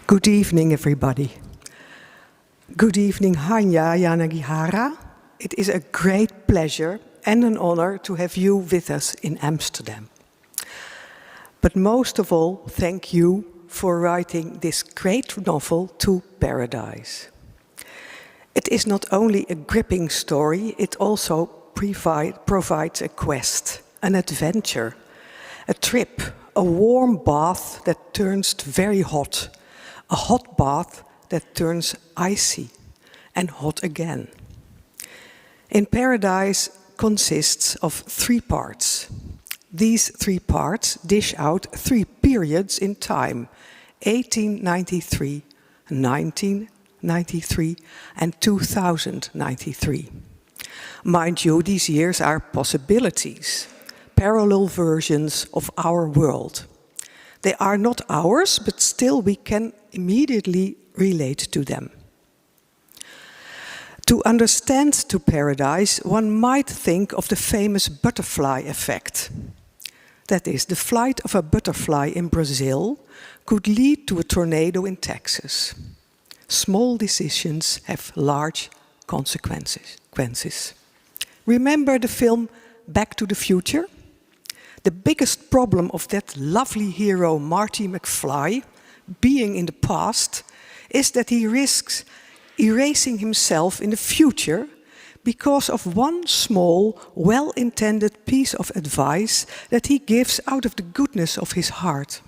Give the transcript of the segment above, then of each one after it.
Good evening, everybody. Good evening, Hanya Yanagihara. It is a great pleasure and an honor to have you with us in Amsterdam. But most of all, thank you for writing this great novel, To Paradise. It is not only a gripping story, it also provides a quest, an adventure, a trip, a warm bath that turns very hot, a hot bath that turns icy and hot again. In Paradise consists of 3 parts. These 3 parts dish out 3 periods in time: 1893, 1993, and 2093. Mind you, these years are possibilities, parallel versions of our world. They are not ours, but still we can immediately relate to them. To understand To Paradise, one might think of the famous butterfly effect. That is, the flight of a butterfly in Brazil could lead to a tornado in Texas. Small decisions have large consequences. Remember the film Back to the Future? The biggest problem of that lovely hero, Marty McFly, being in the past, is that he risks erasing himself in the future because of one small, well-intended piece of advice that he gives out of the goodness of his heart.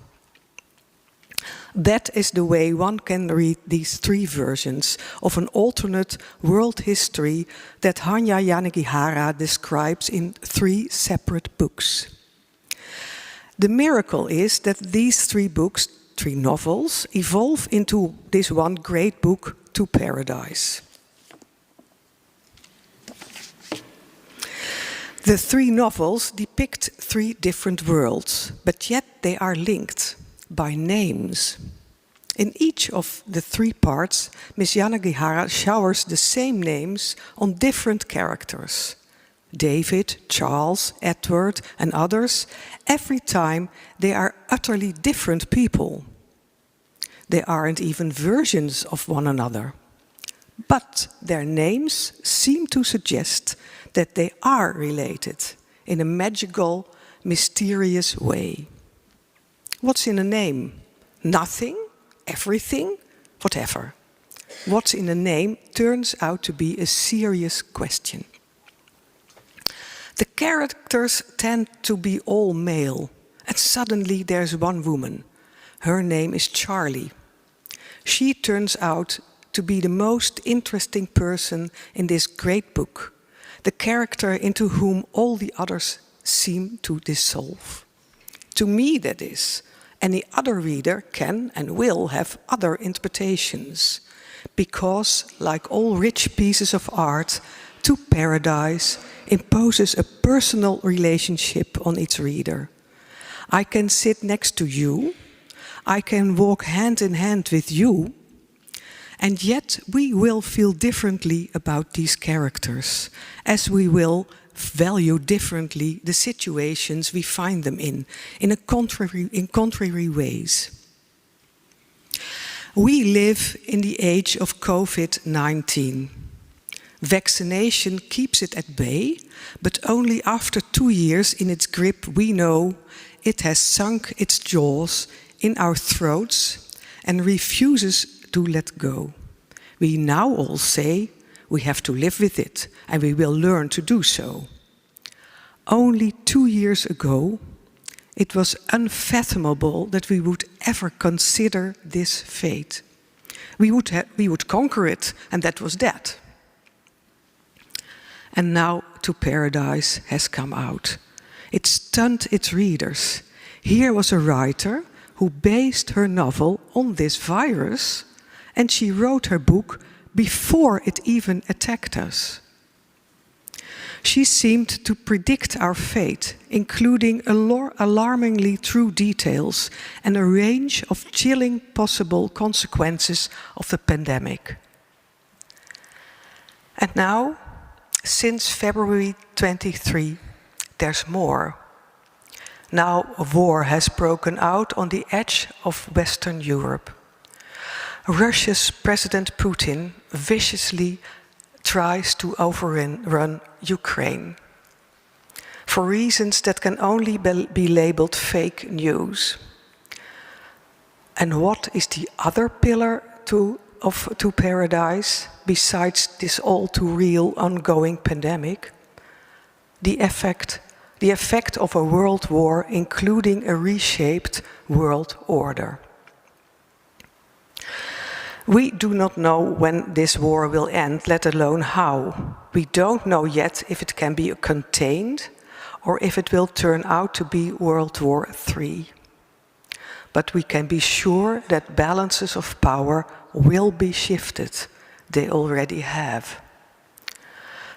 That is the way one can read these 3 versions of an alternate world history that Hanya Yanagihara describes in 3 separate books. The miracle is that these 3 books, 3 novels, evolve into this one great book, To Paradise. The 3 novels depict 3 different worlds, but yet they are linked by names. In each of the 3 parts, Ms. Yanagihara showers the same names on different characters. David, Charles, Edward, and others, every time they are utterly different people. They aren't even versions of one another. But their names seem to suggest that they are related in a magical, mysterious way. What's in a name? Nothing, everything, whatever. What's in a name turns out to be a serious question. The characters tend to be all male, and suddenly there's one woman. Her name is Charlie. She turns out to be the most interesting person in this great book, the character into whom all the others seem to dissolve. To me, that is. Any other reader can and will have other interpretations, because, like all rich pieces of art, To Paradise imposes a personal relationship on its reader. I can sit next to you, I can walk hand in hand with you, and yet we will feel differently about these characters, as we will value differently the situations we find them in contrary ways. We live in the age of COVID-19. Vaccination keeps it at bay, but only after 2 years in its grip we know it has sunk its jaws in our throats and refuses to let go. We now all say we have to live with it, and we will learn to do so. Only 2 years ago, it was unfathomable that we would ever consider this fate. We would conquer it, and that was that. And now To Paradise has come out. It stunned its readers. Here was a writer who based her novel on this virus, and she wrote her book before it even attacked us. She seemed to predict our fate, including alarmingly true details and a range of chilling possible consequences of the pandemic. And now, since February 23, there's more. Now a war has broken out on the edge of Western Europe. Russia's President Putin viciously tries to overrun Ukraine for reasons that can only be labeled fake news. And what is the other pillar to paradise besides this all too real ongoing pandemic? The effect of a world war, including a reshaped world order. We do not know when this war will end, let alone how. We don't know yet if it can be contained or if it will turn out to be World War III. But we can be sure that balances of power will be shifted. They already have.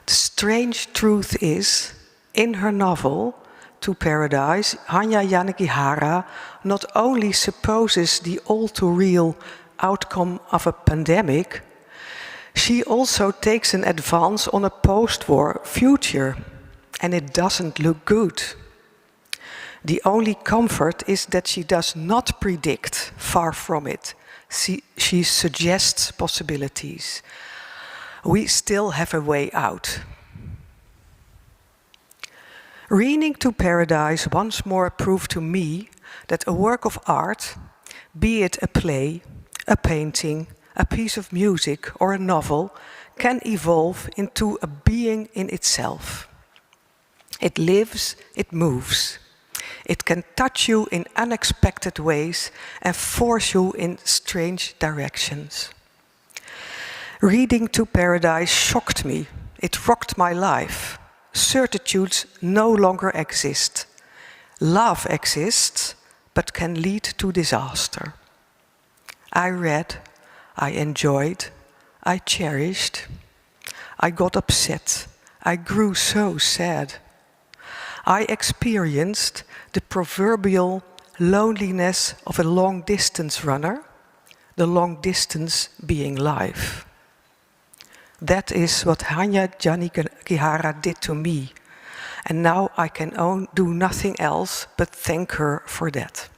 The strange truth is, in her novel, To Paradise, Hanya Yanagihara not only supposes the all-too-real outcome of a pandemic, she also takes an advance on a post-war future, and it doesn't look good. The only comfort is that she does not predict, far from it. She suggests possibilities. We still have a way out. Reading To Paradise once more proved to me that a work of art, be it a play, a painting, a piece of music, or a novel, can evolve into a being in itself. It lives, it moves. It can touch you in unexpected ways and force you in strange directions. Reading To Paradise shocked me. It rocked my life. Certitudes no longer exist. Love exists, but can lead to disaster. I read, I enjoyed, I cherished. I got upset. I grew so sad. I experienced the proverbial loneliness of a long-distance runner, the long distance being life. That is what Hanya Yanagihara did to me, and now I can do nothing else but thank her for that.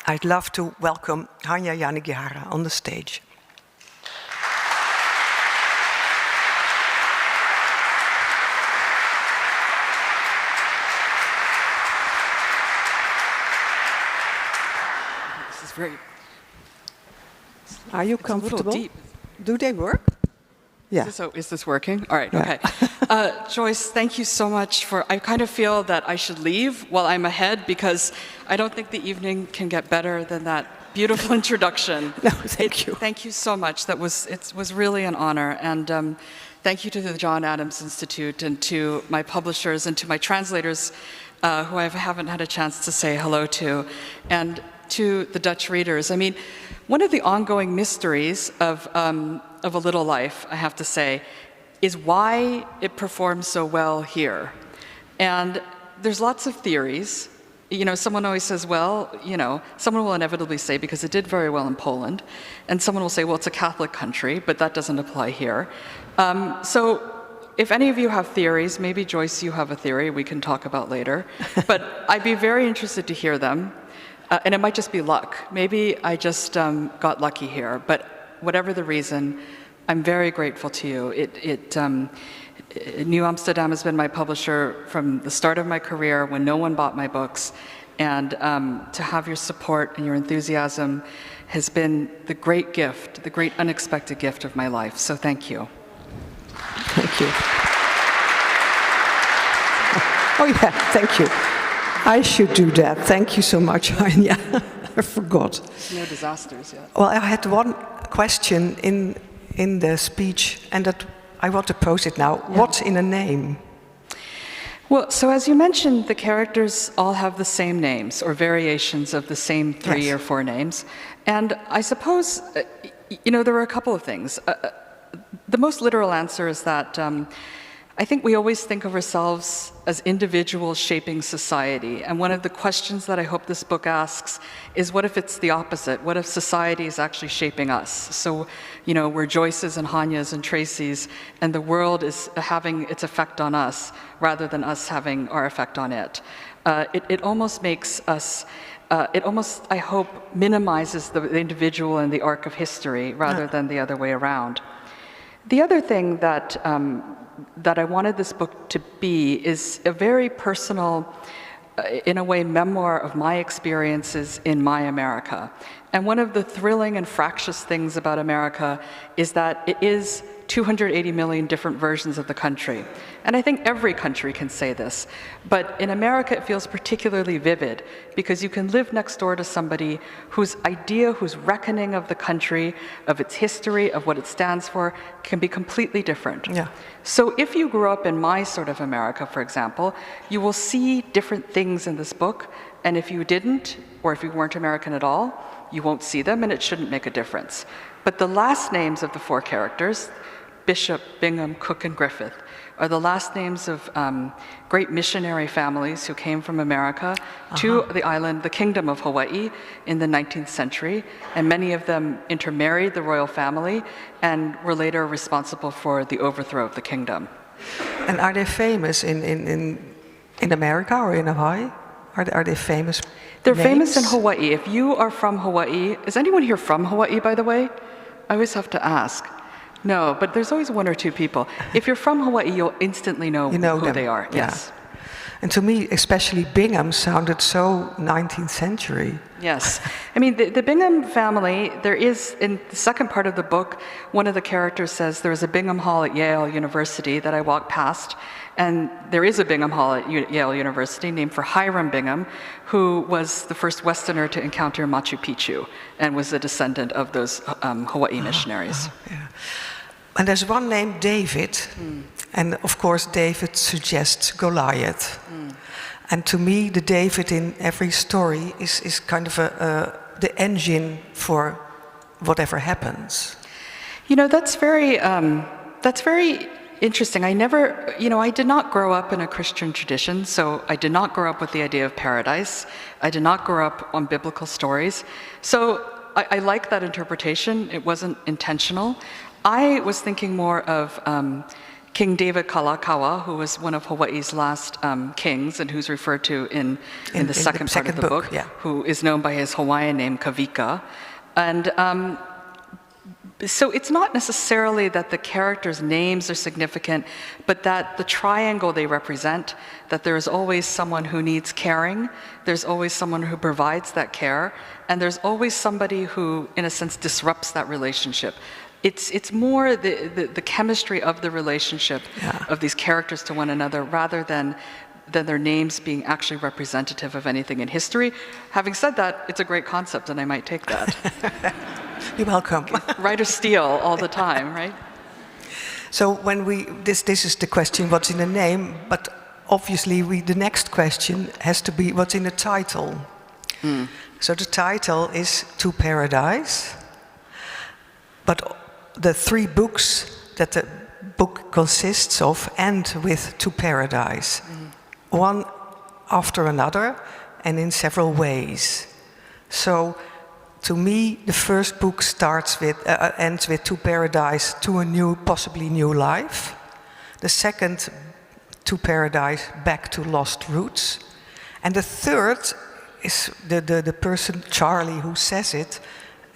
I'd love to welcome Hanya Yanagihara on the stage. This is very... Are you comfortable? A little deep. Do they work? Yeah. Is this working? All right, okay. Joyce, thank you so much for, I kind of feel that I should leave while I'm ahead because I don't think the evening can get better than that beautiful introduction. No, thank you. Thank you so much. It was really an honor. And thank you to the John Adams Institute and to my publishers and to my translators who I haven't had a chance to say hello to, and to the Dutch readers. I mean, one of the ongoing mysteries of A Little Life, I have to say, is why it performs so well here. And there's lots of theories. You know, someone always says, well, you know, someone will inevitably say, because it did very well in Poland, and someone will say, well, it's a Catholic country, but that doesn't apply here. So if any of you have theories, maybe Joyce, you have a theory we can talk about later, but I'd be very interested to hear them. And it might just be luck. Maybe I just got lucky here, but whatever the reason, I'm very grateful to you. New Amsterdam has been my publisher from the start of my career when no one bought my books, and to have your support and your enthusiasm has been the great gift, the great unexpected gift of my life. So thank you. Thank you. Oh yeah, thank you. I should do that. Thank you so much, Hanya. I forgot. No disasters yet. Well, I had one question in the speech, and that I want to pose it now. Yeah. What's in a name? Well, so as you mentioned, the characters all have the same names, or variations of the same 3 or 4 names. And I suppose, you know, there are a couple of things. The most literal answer is that I think we always think of ourselves as individuals shaping society. And one of the questions that I hope this book asks is, what if it's the opposite? What if society is actually shaping us? So, you know, we're Joyce's and Hanya's and Tracy's, and the world is having its effect on us rather than us having our effect on it. It almost makes us, it almost, I hope, minimizes the individual and the arc of history rather than the other way around. The other thing that that I wanted this book to be is a very personal, in a way, memoir of my experiences in my America. And one of the thrilling and fractious things about America is that it is 280 million different versions of the country. And I think every country can say this. But in America, it feels particularly vivid because you can live next door to somebody whose idea, whose reckoning of the country, of its history, of what it stands for, can be completely different. Yeah. So if you grew up in my sort of America, for example, you will see different things in this book. And if you didn't, or if you weren't American at all, you won't see them, and it shouldn't make a difference. But the last names of the four characters, Bishop, Bingham, Cook, and Griffith, are the last names of great missionary families who came from America to the island, the Kingdom of Hawaii, in the 19th century, and many of them intermarried the royal family and were later responsible for the overthrow of the kingdom. And are they famous in America or in Hawaii? Are they famous? They're names? famous in Hawaii. If you are from Hawaii, is anyone here from Hawaii, by the way? I always have to ask. No, but there's always one or two people. If you're from Hawaii, you'll instantly know who them. they are. Yeah. Yes. And to me, especially Bingham sounded so 19th century. Yes. I mean, the Bingham family, there is, in the second part of the book, one of the characters says there was a Bingham Hall at Yale University that I walked past, and there is a Bingham Hall at Yale University named for Hiram Bingham, who was the first Westerner to encounter Machu Picchu and was a descendant of those Hawaii missionaries. Yeah. And there's one named David, and of course David suggests Goliath. And to me, the David in every story is kind of the engine for whatever happens. You know, that's very interesting. I never, you know, I did not grow up in a Christian tradition, so I did not grow up with the idea of paradise. I did not grow up on biblical stories. So I like that interpretation. It wasn't intentional. I was thinking more of King David Kalakaua, who was one of Hawaii's last kings and who's referred to in the second part of the book, yeah. Who is known by his Hawaiian name, Kavika. And so it's not necessarily that the characters' names are significant, but that the triangle they represent, that there is always someone who needs caring, there's always someone who provides that care, and there's always somebody who, in a sense, disrupts that relationship. It's more the chemistry of the relationship of these characters to one another rather than their names being actually representative of anything in history. Having said that, it's a great concept and I might take that. You're welcome. Writers steal all the time, right? So when this is the question, what's in the name, but obviously the next question has to be what's in the title. So the title is To Paradise, but the three books that the book consists of end with To Paradise, one after another and in several ways. So to me, the first book ends with To Paradise, to a new, possibly new life. The second, To Paradise, back to lost roots. And the third is the person, Charlie, who says it.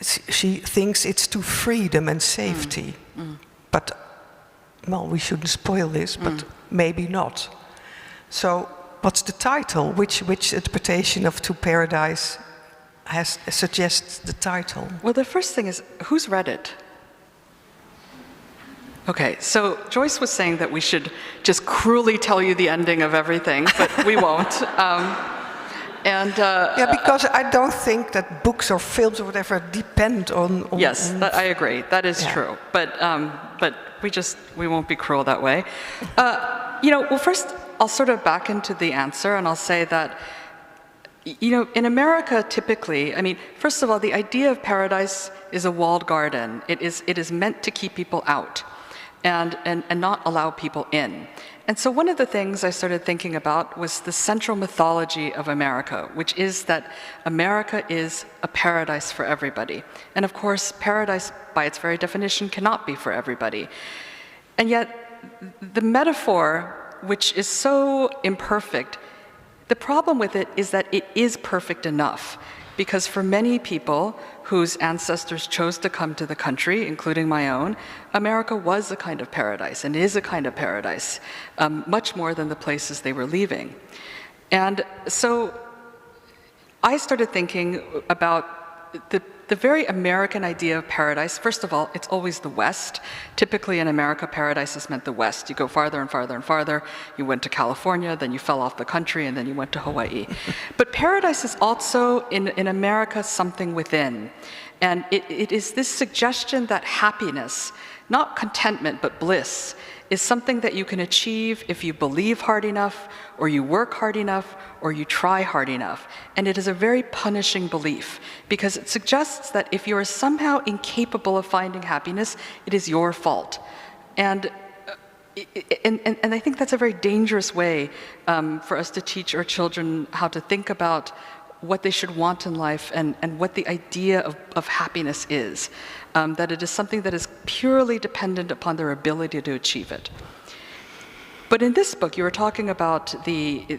She thinks it's to freedom and safety. But, well, we shouldn't spoil this, but maybe not. So, what's the title? Which interpretation of To Paradise suggests the title? Well, the first thing is, who's read it? Okay, so Joyce was saying that we should just cruelly tell you the ending of everything, but we won't. Yeah, because I don't think that books or films or whatever depend on yes, I agree. That is true. But we won't be cruel that way. You know, well, first I'll sort of back into the answer and I'll say that, you know, in America typically, I mean, first of all, the idea of paradise is a walled garden. It is meant to keep people out. and not allow people in. And so one of the things I started thinking about was the central mythology of America, which is that America is a paradise for everybody. And of course, paradise, by its very definition, cannot be for everybody. And yet, the metaphor, which is so imperfect, the problem with it is that it is perfect enough. Because for many people whose ancestors chose to come to the country, including my own, America was a kind of paradise and is a kind of paradise, much more than the places they were leaving. And so I started thinking about the very American idea of paradise. First of all, it's always the West. Typically in America, paradise has meant the West. You go farther and farther and farther. You went to California, then you fell off the country, and then you went to Hawaii. But paradise is also, in America, something within. And it is this suggestion that happiness, not contentment, but bliss, is something that you can achieve if you believe hard enough, or you work hard enough, or you try hard enough. And it is a very punishing belief, because it suggests that if you are somehow incapable of finding happiness, it is your fault. And I think that's a very dangerous way for us to teach our children how to think about what they should want in life and what the idea of happiness is. That it is something that is purely dependent upon their ability to achieve it. But in this book, you were talking about the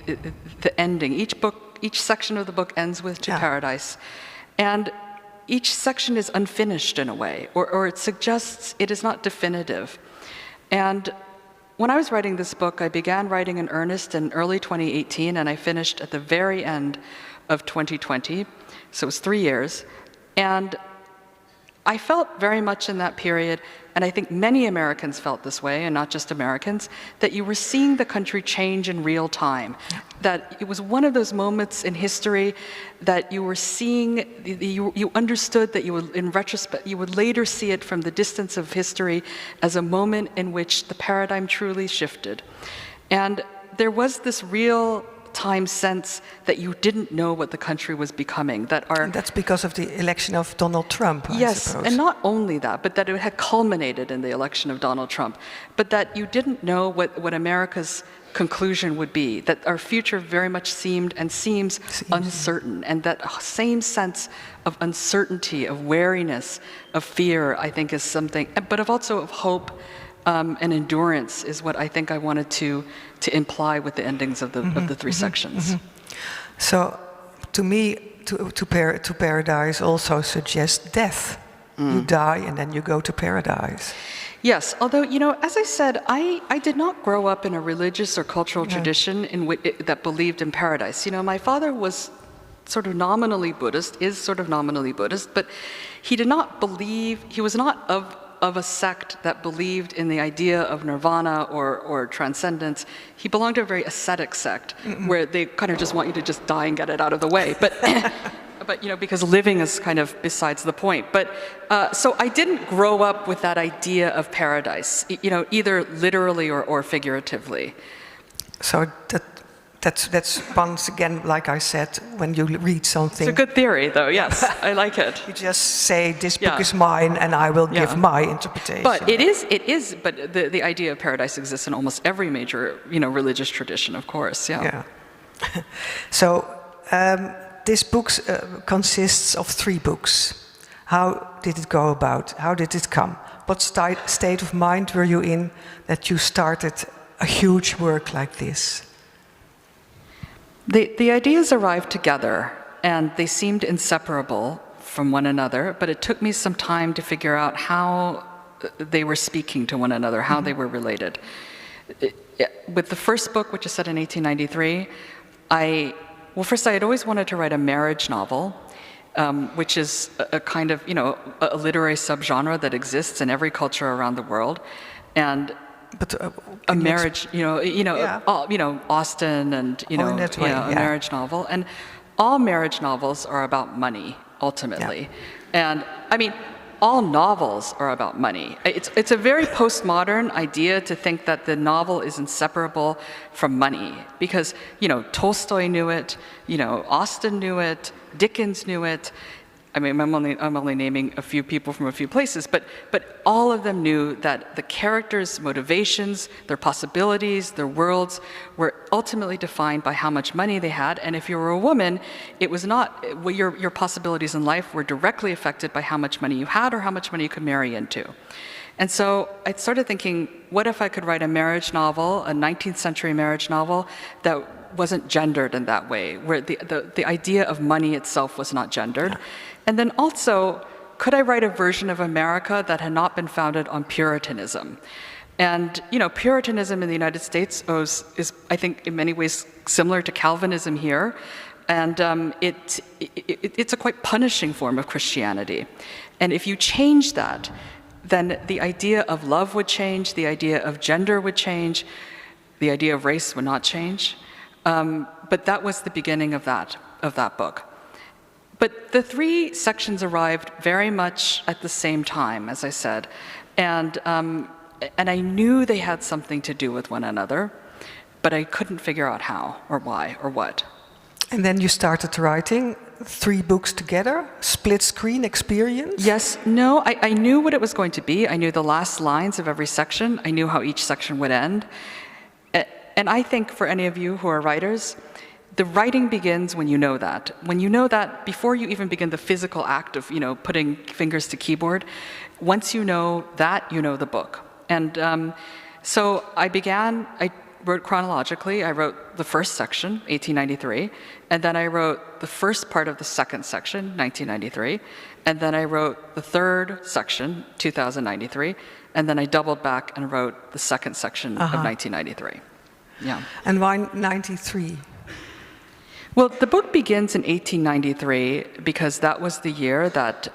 ending. Each section of the book ends with To Paradise. And each section is unfinished in a way, or it suggests it is not definitive. And when I was writing this book, I began writing in earnest in early 2018, and I finished at the very end of 2020, so it was 3 years. And I felt very much in that period, and I think many Americans felt this way, and not just Americans, that you were seeing the country change in real time. That it was one of those moments in history that you were seeing, you understood that you would, in retrospect, you would later see it from the distance of history as a moment in which the paradigm truly shifted. And there was this real time sense that you didn't know what the country was becoming. And that's because of the election of Donald Trump, I suppose. And not only that, but that it had culminated in the election of Donald Trump, but that you didn't know what America's conclusion would be, that our future very much seemed and seems uncertain, and that same sense of uncertainty, of wariness, of fear, I think is something, but also of hope and endurance is what I think I wanted to imply with the endings of the three sections. So, to me, to paradise also suggests death. You die and then you go to paradise. Yes, although, as I said, I did not grow up in a religious or cultural tradition that believed in paradise. My father was sort of nominally Buddhist, but he did not believe, he was not of a sect that believed in the idea of nirvana or transcendence. He belonged to a very ascetic sect where they kind of just want you to just die and get it out of the way. But, because living is kind of besides the point. But so I didn't grow up with that idea of paradise, either literally or figuratively. So that's once again, like I said, when you read something. It's a good theory, though. Yes, I like it. You just say, "This book is mine, and I will give my interpretation." But it is. But the idea of paradise exists in almost every major, religious tradition, of course. Yeah. So this book consists of 3 books. How did it go about? How did it come? What state of mind were you in that you started a huge work like this? The ideas arrived together, and they seemed inseparable from one another, but it took me some time to figure out how they were speaking to one another, how they were related. With the first book, which is set in 1893, first I had always wanted to write a marriage novel, which is a kind of, a literary subgenre that exists in every culture around the world. And a marriage, Austen and, a marriage novel. And all marriage novels are about money, ultimately. And, all novels are about money. It's a very postmodern idea to think that the novel is inseparable from money. Because, Tolstoy knew it, Austen knew it, Dickens knew it. I mean, I'm only naming a few people from a few places, but all of them knew that the characters' motivations, their possibilities, their worlds were ultimately defined by how much money they had. And if you were a woman, it was not, well, your possibilities in life were directly affected by how much money you had or how much money you could marry into. And so I started thinking, what if I could write a marriage novel, a 19th century marriage novel that wasn't gendered in that way, where the idea of money itself was not gendered. Yeah. And then also, could I write a version of America that had not been founded on Puritanism? And, you know, Puritanism in the United States is, I think, in many ways similar to Calvinism here. And it's a quite punishing form of Christianity. And if you change that, then the idea of love would change, the idea of gender would change, the idea of race would not change. But that was the beginning of that book. But the three sections arrived very much at the same time, as I said, and I knew they had something to do with one another, but I couldn't figure out how or why or what. And then you started writing 3 books together, split screen experience? Yes, no, I knew what it was going to be. I knew the last lines of every section. I knew how each section would end. And I think for any of you who are writers, the writing begins when you know that. When you know that, before you even begin the physical act of, you know, putting fingers to keyboard, once you know that, you know the book. And so I wrote chronologically. I wrote the first section, 1893, and then I wrote the first part of the second section, 1993, and then I wrote the third section, 2093, and then I doubled back and wrote the second section of 1993. Yeah. And why 93? Well, the book begins in 1893 because that was the year that,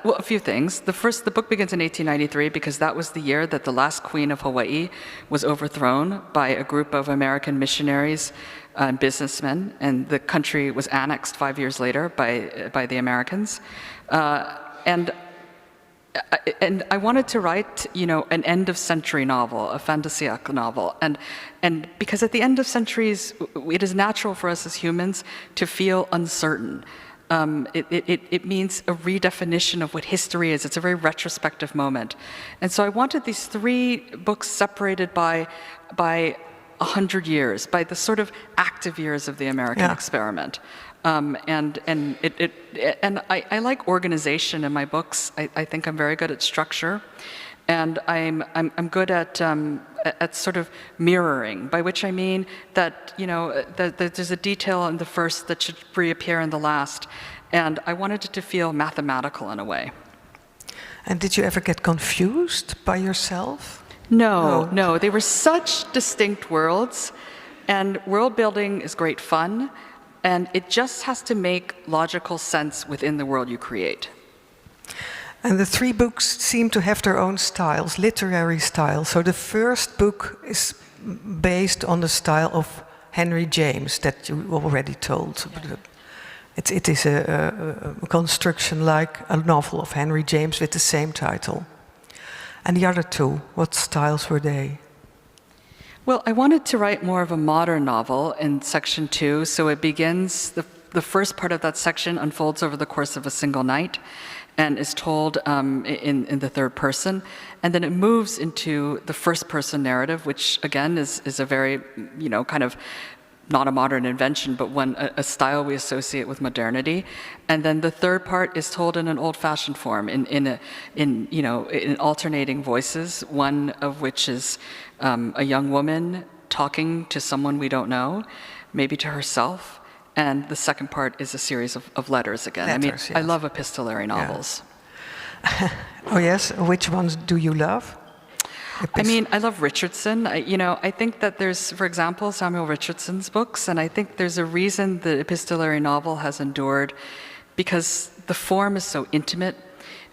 well, a few things. The book begins in 1893 because that was the year that the last queen of Hawaii was overthrown by a group of American missionaries and businessmen, and the country was annexed 5 years later by the Americans. And I wanted to write, you know, an end-of-century novel, a fantasiac novel, and because at the end of centuries, it is natural for us as humans to feel uncertain. It means a redefinition of what history is. It's a very retrospective moment, and so I wanted these 3 books separated by 100 years, by the sort of active years of the American experiment. And I like organization in my books. I think I'm very good at structure, and I'm good at sort of mirroring, by which I mean that, you know, that there's a detail in the first that should reappear in the last, and I wanted it to feel mathematical in a way. And did you ever get confused by yourself? No. They were such distinct worlds, and world building is great fun. And it just has to make logical sense within the world you create. And the 3 books seem to have their own styles, literary styles. So the first book is based on the style of Henry James that you already told. Yeah. It is a construction like a novel of Henry James with the same title. And the other 2, what styles were they? Well, I wanted to write more of a modern novel in section 2, so it begins, the first part of that section unfolds over the course of a single night and is told in the third person, and then it moves into the first person narrative, which again is a very, you know, kind of not a modern invention, but a style we associate with modernity. And then the third part is told in an old-fashioned form, in alternating voices. One of which is a young woman talking to someone we don't know, maybe to herself. And the second part is a series of letters again. Letters, yes. I love epistolary novels. Yeah. Oh yes, which ones do you love? I love Richardson. I think that there's, for example, Samuel Richardson's books, and I think there's a reason the epistolary novel has endured, because the form is so intimate,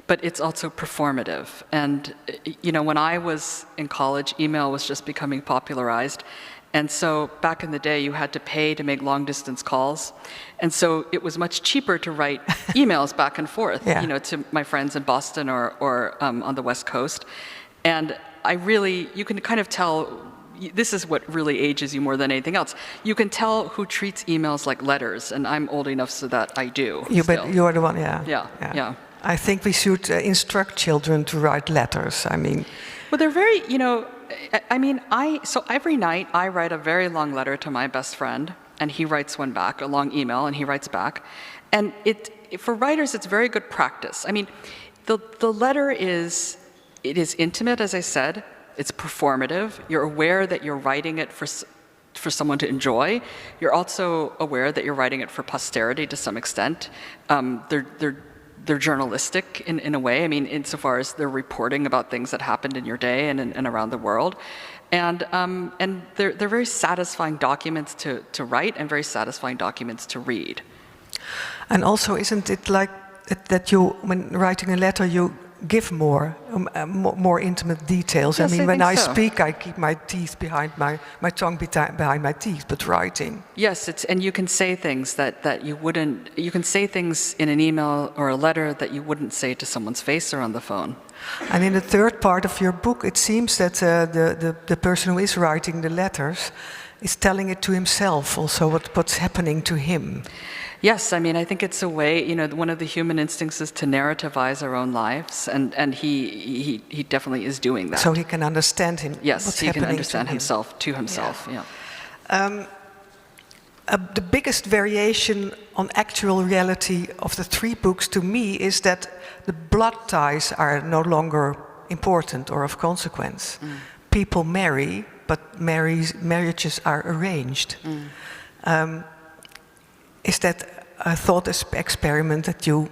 but it's also performative. And, when I was in college, email was just becoming popularized. And so back in the day, you had to pay to make long-distance calls. And so it was much cheaper to write emails back and forth, to my friends in Boston or on the West Coast. And you can kind of tell, this is what really ages you more than anything else. You can tell who treats emails like letters, and I'm old enough so that I do. But you're the one, yeah. Yeah. I think we should instruct children to write letters. I mean, well, they're very, so every night I write a very long letter to my best friend, and he writes one back, a long email, and he writes back. And for writers, it's very good practice. I mean, the letter is intimate, as I said. It's performative. You're aware that you're writing it for someone to enjoy. You're also aware that you're writing it for posterity to some extent. They're journalistic in a way. I mean, insofar as they're reporting about things that happened in your day and around the world. And they're very satisfying documents to write and very satisfying documents to read. And also, isn't it like that you, when writing a letter, you give more intimate details? Yes, I mean, when I so. speak, I keep my teeth behind my tongue behind my teeth, but writing. Yes, and you can say things that you wouldn't, you can say things in an email or a letter that you wouldn't say to someone's face or on the phone. And in the third part of your book, it seems that the person who is writing the letters is telling it to himself, also what's happening to him. Yes, I mean, I think it's a way, one of the human instincts is to narrativize our own lives, and he definitely is doing that. So he can understand him. Yes, he can understand himself to himself, yeah. The biggest variation on actual reality of the three books to me is that the blood ties are no longer important or of consequence. People marry, but marriages are arranged. Is that a thought experiment that you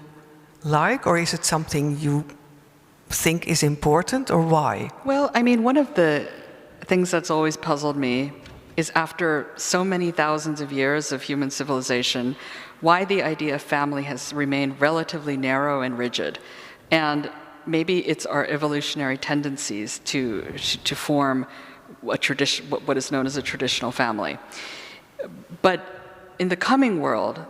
like, or is it something you think is important, or why? Well, I mean, one of the things that's always puzzled me is, after so many thousands of years of human civilization, why the idea of family has remained relatively narrow and rigid. And maybe it's our evolutionary tendencies to form what is known as a traditional family. But in the coming world,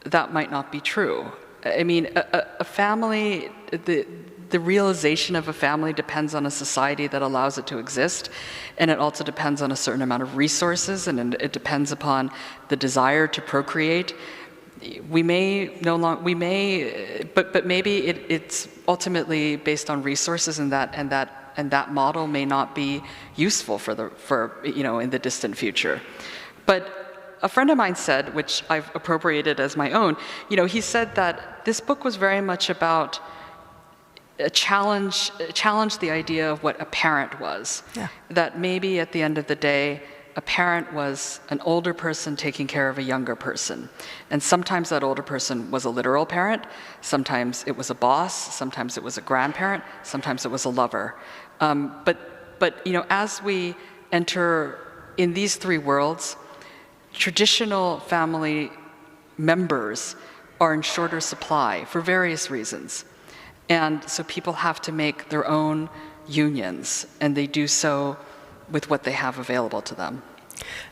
that might not be true. I mean, a family, the realization of a family depends on a society that allows it to exist, and it also depends on a certain amount of resources, and it depends upon the desire to procreate. We may no longer, but maybe it's ultimately based on resources, and that model may not be useful for in the distant future. But a friend of mine said, which I've appropriated as my own, he said that this book was very much about challenge the idea of what a parent was. Yeah. That maybe at the end of the day, a parent was an older person taking care of a younger person. And sometimes that older person was a literal parent, sometimes it was a boss, sometimes it was a grandparent, sometimes it was a lover. But as we enter in these three worlds, traditional family members are in shorter supply for various reasons. And so people have to make their own unions, and they do so with what they have available to them.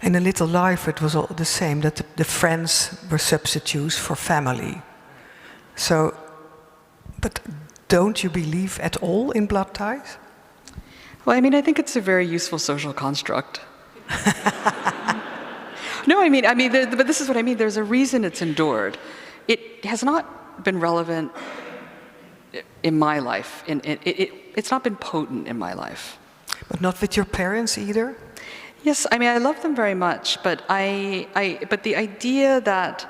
In A Little Life, it was all the same, that the friends were substitutes for family. So, but don't you believe at all in blood ties? Well, I mean, I think it's a very useful social construct. No, I mean, but this is what I mean. There's a reason it's endured. It has not been relevant in my life. It's not been potent in my life. But not with your parents either? Yes, I mean, I love them very much, but but the idea that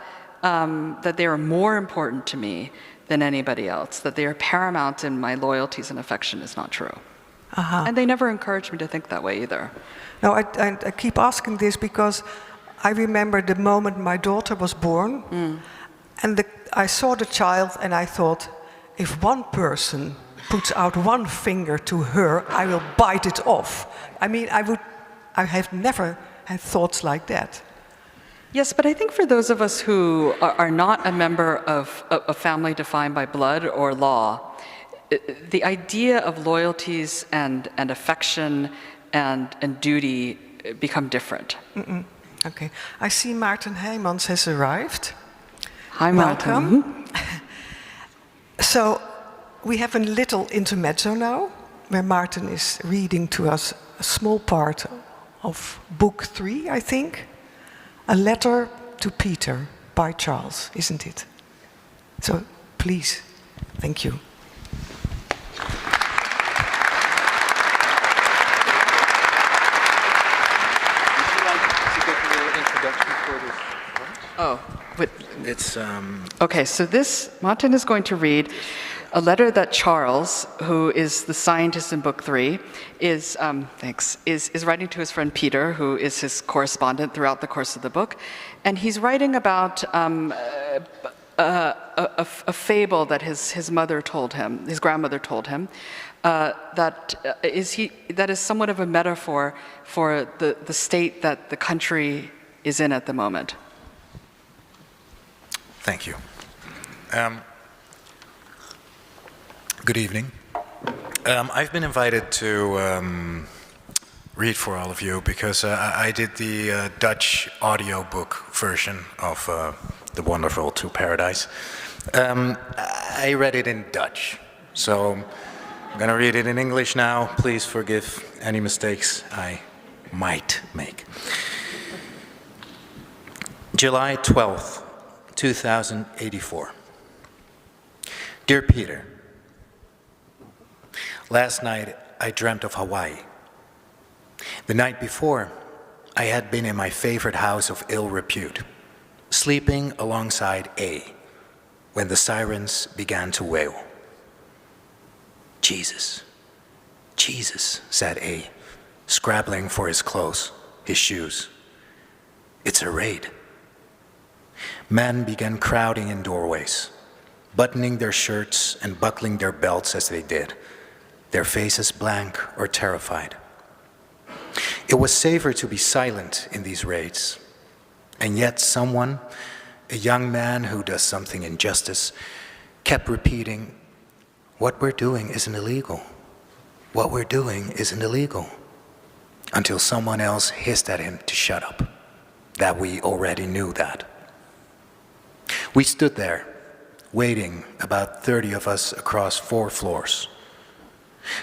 they are more important to me than anybody else, that they are paramount in my loyalties and affection, is not true. And they never encouraged me to think that way either. No, I keep asking this because I remember the moment my daughter was born, and I saw the child and I thought, if one person puts out one finger to her, I will bite it off. I mean, I have never had thoughts like that. Yes, but I think for those of us who are not a member of a family defined by blood or law, the idea of loyalties and affection and duty become different. Okay. I see Maarten Heijmans has arrived. Hi, Maarten. Welcome. So we have a little intermezzo now, where Maarten is reading to us a small part of book 3, I think. A Letter to Peter by Charles, isn't it? So please, thank you. Oh, but It's okay, so this, Martin is going to read a letter that Charles, who is the scientist in book 3, is writing to his friend Peter, who is his correspondent throughout the course of the book. And he's writing about a fable that his mother told him, his grandmother told him, that is somewhat of a metaphor for the state that the country is in at the moment. Thank you. Good evening. I've been invited to read for all of you because I did the Dutch audiobook version of The Wonderful To Paradise. I read it in Dutch, so I'm going to read it in English now. Please forgive any mistakes I might make. July 12th, 2084. Dear Peter, last night I dreamt of Hawaii. The night before, I had been in my favorite house of ill repute, sleeping alongside A, when the sirens began to wail. Jesus, Jesus, said A, scrabbling for his clothes, his shoes. It's a raid. Men began crowding in doorways, buttoning their shirts and buckling their belts as they did, their faces blank or terrified. It was safer to be silent in these raids, and yet someone, a young man who does something injustice, kept repeating, "What we're doing isn't illegal. What we're doing isn't illegal," until someone else hissed at him to shut up, that we already knew that. We stood there, waiting, about 30 of us across 4 floors.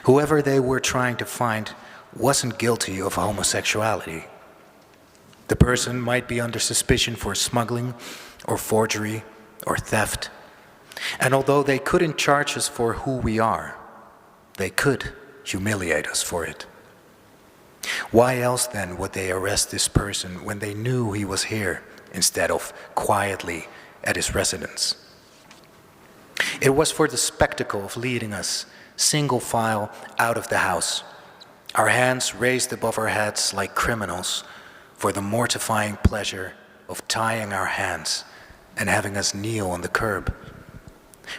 Whoever they were trying to find wasn't guilty of homosexuality. The person might be under suspicion for smuggling or forgery or theft. And although they couldn't charge us for who we are, they could humiliate us for it. Why else then would they arrest this person when they knew he was here instead of quietly at his residence? It was for the spectacle of leading us single file out of the house, our hands raised above our heads like criminals, for the mortifying pleasure of tying our hands and having us kneel on the curb,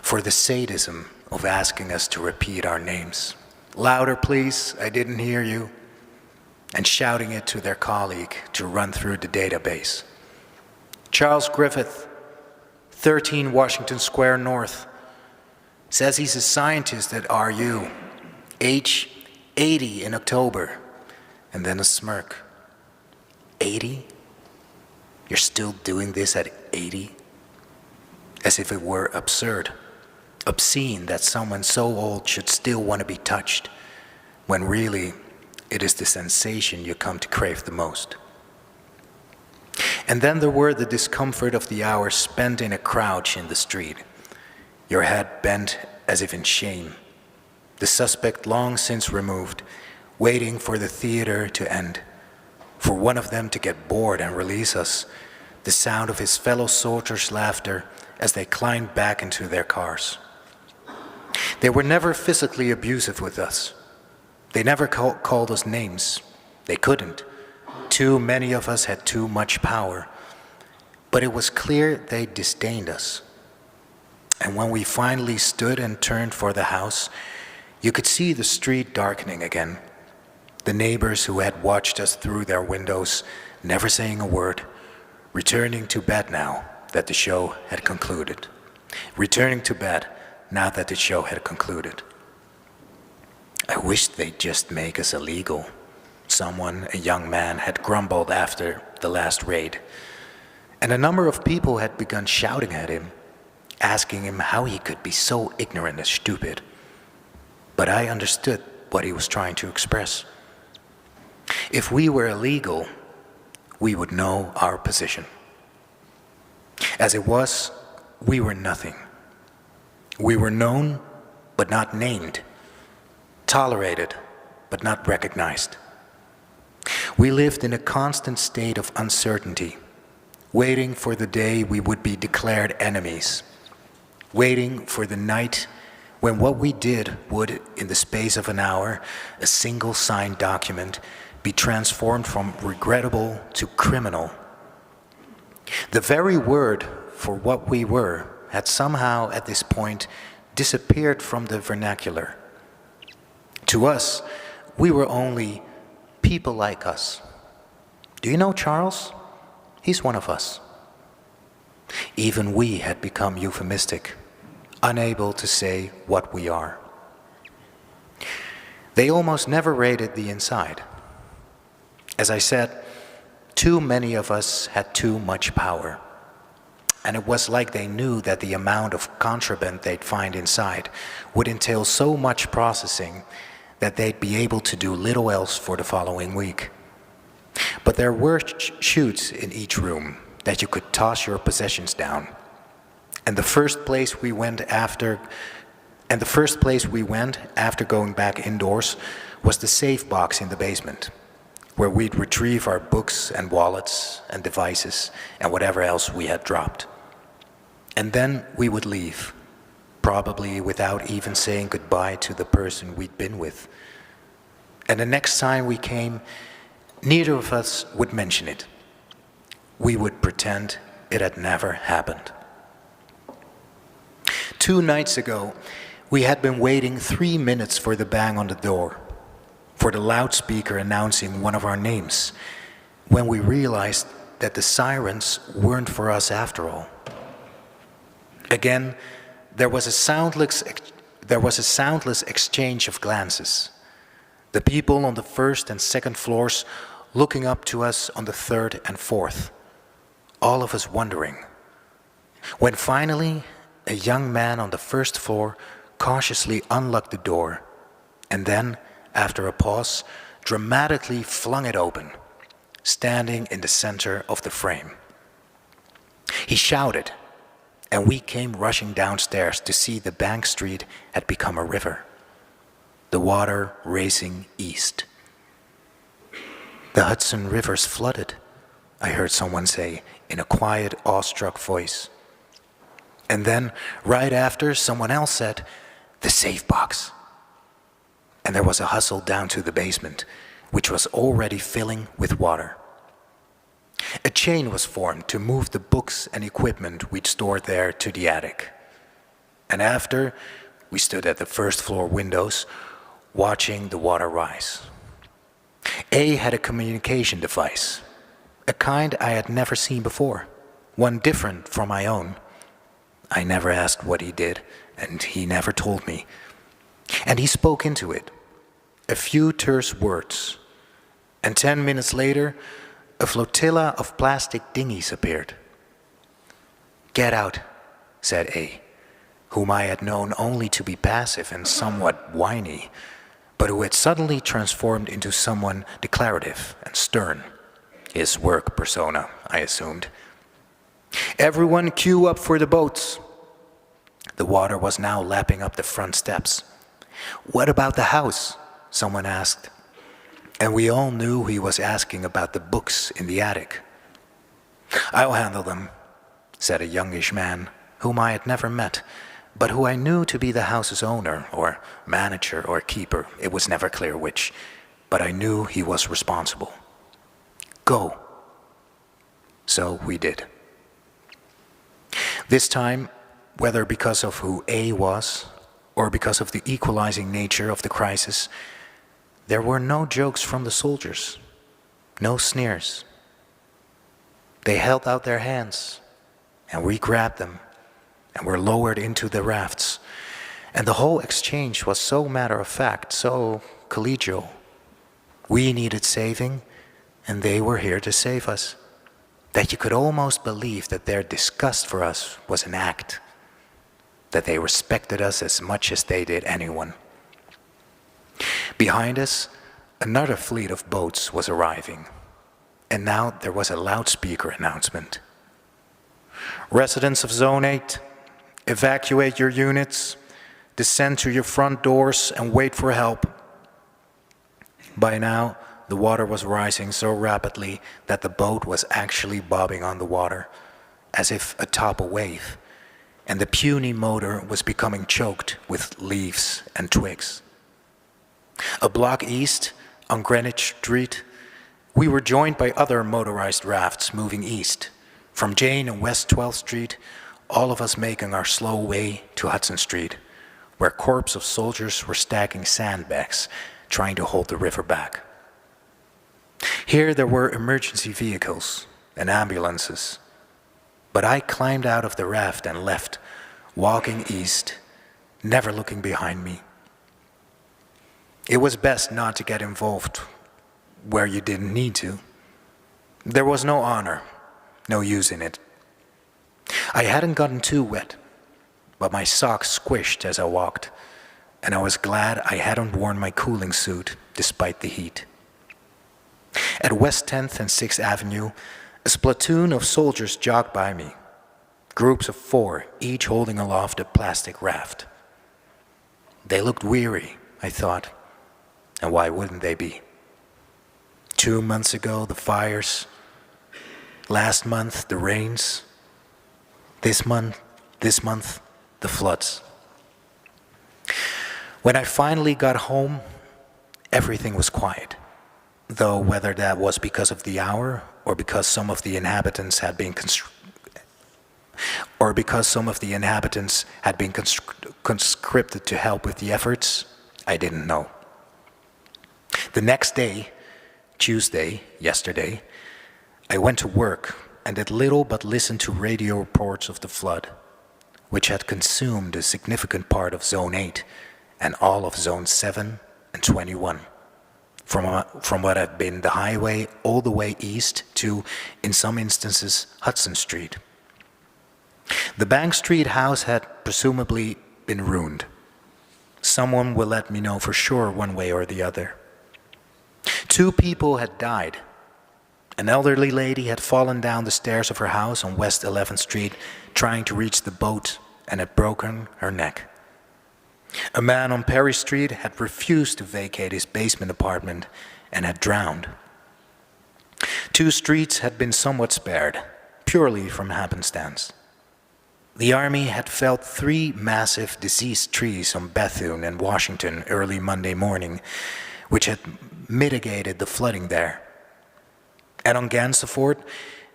for the sadism of asking us to repeat our names. "Louder, please, I didn't hear you," and shouting it to their colleague to run through the database. "Charles Griffith, 13 Washington Square North, says he's a scientist at RU, age 80 in October," and then a smirk. 80? You're still doing this at 80? As if it were absurd, obscene that someone so old should still want to be touched, when really it is the sensation you come to crave the most. And then there were the discomfort of the hours spent in a crouch in the street, your head bent as if in shame, the suspect long since removed, waiting for the theater to end, for one of them to get bored and release us, the sound of his fellow soldiers' laughter as they climbed back into their cars. They were never physically abusive with us. They never called us names. They couldn't. Too many of us had too much power. But it was clear they disdained us. And when we finally stood and turned for the house, you could see the street darkening again. The neighbors who had watched us through their windows, never saying a word, returning to bed now that the show had concluded. Returning to bed now that the show had concluded. I wish they'd just make us illegal. Someone, a young man, had grumbled after the last raid. And a number of people had begun shouting at him, asking him how he could be so ignorant and stupid. But I understood what he was trying to express. If we were illegal, we would know our position. As it was, we were nothing. We were known, but not named, tolerated, but not recognized. We lived in a constant state of uncertainty, waiting for the day we would be declared enemies, waiting for the night when what we did would, in the space of an hour, a single signed document, be transformed from regrettable to criminal. The very word for what we were had somehow at this point disappeared from the vernacular. To us, we were only people like us. Do you know Charles? He's one of us. Even we had become euphemistic, unable to say what we are. They almost never raided the inside. As I said, too many of us had too much power. And it was like they knew that the amount of contraband they'd find inside would entail so much processing that they'd be able to do little else for the following week. But there were chutes in each room that you could toss your possessions down. And the first place we went after going back indoors was the safe box in the basement, where we'd retrieve our books and wallets and devices and whatever else we had dropped. And then we would leave, probably without even saying goodbye to the person we'd been with. And the next time we came, neither of us would mention it. We would pretend it had never happened. 2 nights ago, we had been waiting 3 minutes for the bang on the door, for the loudspeaker announcing one of our names, when we realized that the sirens weren't for us after all. Again, there was a soundless exchange of glances. The people on the first and second floors looking up to us on the third and fourth, all of us wondering. When finally, a young man on the first floor cautiously unlocked the door, and then, after a pause, dramatically flung it open, standing in the center of the frame. He shouted, and we came rushing downstairs to see the bank street had become a river, the water racing east. The Hudson River's flooded, I heard someone say in a quiet, awestruck voice. And then, right after, someone else said, "The safe box." And there was a hustle down to the basement, which was already filling with water. A chain was formed to move the books and equipment we'd stored there to the attic. And after, we stood at the first floor windows, watching the water rise. A had a communication device, a kind I had never seen before, one different from my own. I never asked what he did, and he never told me. And he spoke into it, a few terse words, and 10 minutes later, a flotilla of plastic dinghies appeared. "Get out," said A, whom I had known only to be passive and somewhat whiny, but who had suddenly transformed into someone declarative and stern. His work persona, I assumed. "Everyone queue up for the boats." The water was now lapping up the front steps. "What about the house?" someone asked. And we all knew he was asking about the books in the attic. "I'll handle them," said a youngish man, whom I had never met, but who I knew to be the house's owner, or manager, or keeper. It was never clear which, but I knew he was responsible. "Go." So we did. This time, whether because of who A was, or because of the equalizing nature of the crisis, there were no jokes from the soldiers, no sneers. They held out their hands, and we grabbed them, and were lowered into the rafts. And the whole exchange was so matter-of-fact, so collegial. We needed saving, and they were here to save us. That you could almost believe that their disgust for us was an act, that they respected us as much as they did anyone. Behind us, Another fleet of boats was arriving, and now there was a loudspeaker announcement. Residents of Zone 8, evacuate your units, descend to your front doors and wait for help. By now, the water was rising so rapidly that the boat was actually bobbing on the water, as if atop a wave, and the puny motor was becoming choked with leaves and twigs. A block east, on Greenwich Street, we were joined by other motorized rafts moving east, from Jane and West 12th Street, all of us making our slow way to Hudson Street, where corps of soldiers were stacking sandbags, trying to hold the river back. Here there were emergency vehicles and ambulances, but I climbed out of the raft and left, walking east, never looking behind me. It was best not to get involved where you didn't need to. There was no honor, no use in it. I hadn't gotten too wet, but my socks squished as I walked, and I was glad I hadn't worn my cooling suit despite the heat. At West 10th and 6th Avenue, a platoon of soldiers jogged by me, groups of 4, each holding aloft a plastic raft. They looked weary, I thought, and why wouldn't they be? 2 months ago, the fires. Last month, the rains. This month, the floods. When I finally got home, everything was quiet, though whether that was because of the hour or because some of the inhabitants had been conscripted to help with the efforts, I didn't know. The next day, Tuesday, yesterday, I went to work and did little but listen to radio reports of the flood, which had consumed a significant part of Zone 8 and all of Zone 7 and 21, from what had been the highway all the way east to, in some instances, Hudson Street. The Bank Street house had presumably been ruined. Someone will let me know for sure one way or the other. 2 people had died. An elderly lady had fallen down the stairs of her house on West 11th Street trying to reach the boat and had broken her neck. A man on Perry Street had refused to vacate his basement apartment and had drowned. 2 streets had been somewhat spared, purely from happenstance. The army had felled 3 massive deceased trees on Bethune and Washington early Monday morning, which had mitigated the flooding there. And on Gansevoort,